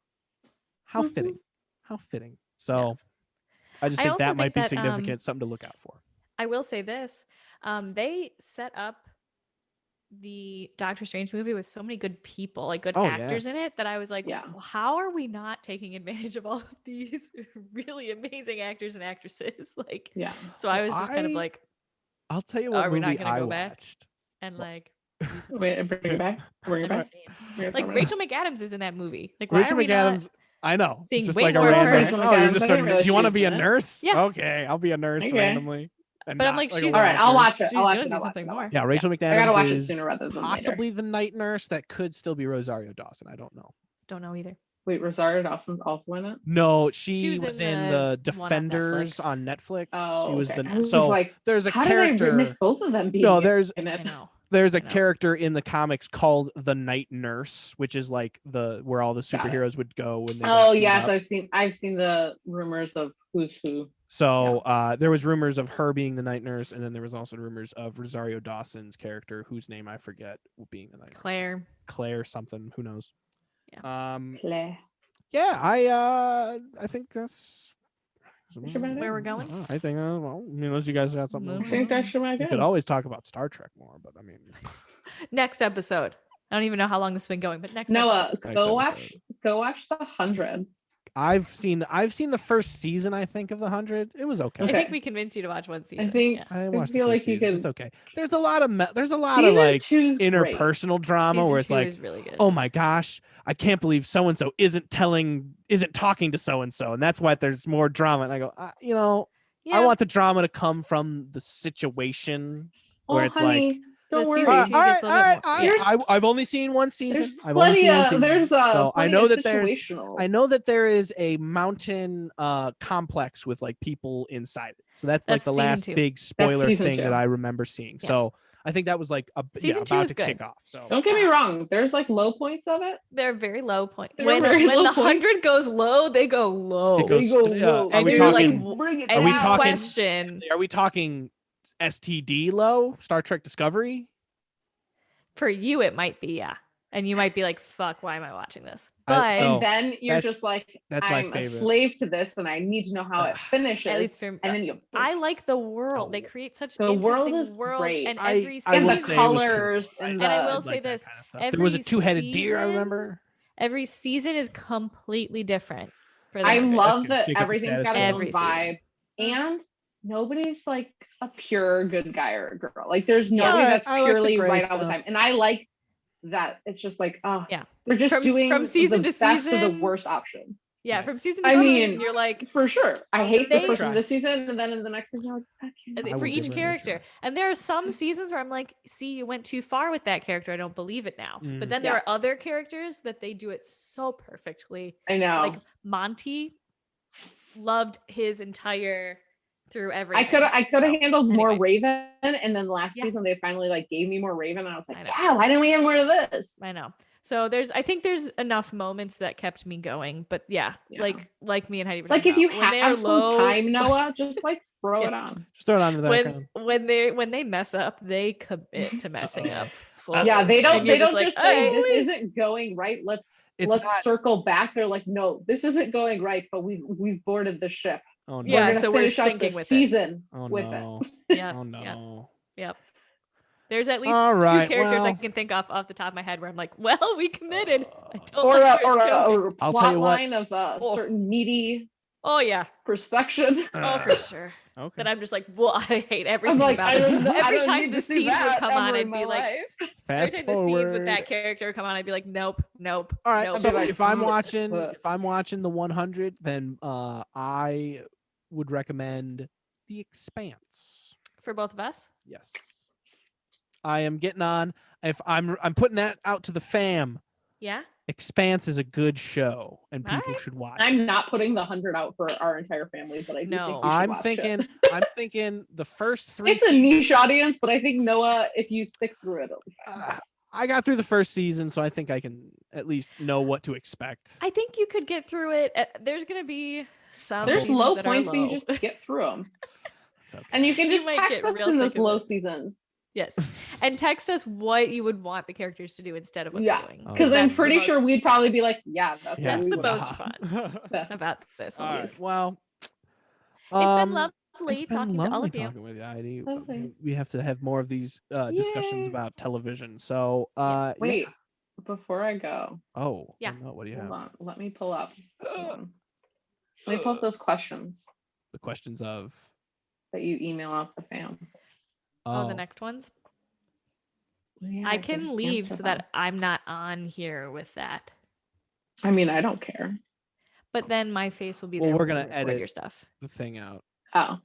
fitting. How fitting. So I just think that might be significant, something to look out for. I will say this. They set up the Doctor Strange movie with so many good people, like good actors in it, that I was like, well, how are we not taking advantage of all of these really amazing actors and actresses? Like, so I was just kind of like, I'll tell you what, are we not movie going to I go watched? back and like bring it back? Like Rachel McAdams is in that movie. Like, Rachel why are McAdams. I know. Seeing It's just way like a more of random. Rachel Oh, you're McAdams. just I didn't do realize you she want to was be a in it. nurse? Yeah. Okay, I'll be a nurse randomly. And but I'm not like, a she's all right. I'll watch it. She's I'll watch gonna it. do I'll watch something it. more. Yeah, Rachel I gotta watch McAdams it is sooner rather than possibly later. the night nurse. That could still be Rosario Dawson. I don't know. Don't know either. Wait, Rosario Dawson's also in it? No, she was in the one on Defenders on Netflix. Oh, She was okay. the I was so like, there's a how character. did I miss both of them being No, there's in it? I know. there's a I know. character in the comics called the Night Nurse, which is like where all the superheroes would go when they got beat yes, up. I've seen the rumors of who's who. So there was rumors of her being the night nurse, and then there was also rumors of Rosario Dawson's character, whose name I forget, being the night nurse. Claire something, who knows? Yeah. Claire. Yeah, I think that's where we're going. I think well, unless you guys got something. I think that should be We good. could always talk about Star Trek more, but I mean, Next episode. I don't even know how long this has been going, but next Noah, episode. go watch the 100. I've seen the first season, I think, of the 100. It was okay. I think we convinced you to watch one season. I think I watched feel the like first you season. could. It's okay. There's a lot of like two's interpersonal drama Season where it's 2 like, is really good. oh my gosh, I can't believe so and so isn't talking to so and so, and that's why there's more drama. And I go, I want the drama to come from the situation where it's like. Don't worry. Season 2 gets a little bit more. I've only seen one season. There's plenty So I know that there is a mountain complex with like people inside it. So that's like the last big spoiler thing that I remember seeing. Yeah. So I think that was like season 2 about is to good. kick off. So don't get me wrong. There's like low points of it. They're very low points. When the 100 goes low, they go low. They go low. Are we talking STD low? Star Trek Discovery? For you, it might be, yeah. And you might be like, fuck, why am I watching this? And then you're just like, I'm a slave to this and I need to know how it finishes. At least for, and then I like the world. They create such the interesting worlds. Great. And every season. And the colors. And I will say this. There was a two-headed deer, I remember. Every season is completely different. I love that everything's got its own vibe. And nobody's like a pure good guy or a girl. Like there's nobody that's purely right all the time. And I like that. It's just like, they're just doing from season to season of the worst options. Yeah, from season to season, you're like, for sure. I hate this person this season, and then in the next season, you're like, okay. For each character. And there are some seasons where I'm like, see, you went too far with that character. I don't believe it now. But then there are other characters that they do it so perfectly. I know. Like Monty loved his entire through everything. I could have handled more Raven, and then last season they finally like gave me more Raven, and I was like, wow, why didn't we have more of this? I know. So I think there's enough moments that kept me going, but yeah. like me and Heidi were Like talking if you about, when they have are some low, time, Noah, just like throw it on. Just throw it on in the background. when they mess up, they commit to messing up fully. Yeah, they And don't you're just like, say "Alright." this isn't going right. Let's circle back. They're like, no, this isn't going right, but we've boarded the ship. Oh no. Yeah, We're gonna so we're finish out the syncing with season Oh with no. it. Yeah. Oh no. Yep. There's at least All right, two characters I well. can think off the top of my head where I'm like, well, we committed. I don't Or like where it's going. a I'll tell plot you what. line of a certain meaty Oh yeah. perspective. Oh, for sure. Okay. That I'm just like, well, I hate everything I'm like, about I don't it. know. Every I don't time need the to see scenes would that come on, ever I'd in be my like, life. every Fast time the scenes with that forward. character would come on, I'd be like, nope. All right. nope. So like, if I'm watching the 100, then I would recommend The Expanse. For both of us? Yes. I am getting on. If I'm putting that out to the fam. Yeah. Expanse is a good show, and people Alright. should watch. I'm not putting the 100 out for our entire family, but I do think we should watch it. I'm thinking the first 3. It's a niche audience, but I think Noah, if you stick through it, it'll be fine. I got through the first season, so I think I can at least know what to expect. I think you could get through it. There's gonna be some. There's low that points, are but low. you just get through them. Okay. And you can just might text get us real in sick those of low it. seasons. Yes, and text us what you would want the characters to do instead of what they're doing. Because I'm that's pretty sure we'd probably be like, that's That's the most fun about this. All right. Well, it's been lovely it's been talking lovely to all of you. talking with you, Heidi. Lovely. We have to have more of these discussions Yay. about television. So, Yes. Wait, before I go. Oh, yeah. no, what do you Hold have? on. Let me pull up. Let me pull up those questions The questions of that you email out the fam. Oh, the next ones. Yeah, I can can just leave answer so them. that I'm not on here with that. I mean, I don't care. But then my face will be Well, there. we're when gonna we record edit your stuff. the thing out. Oh,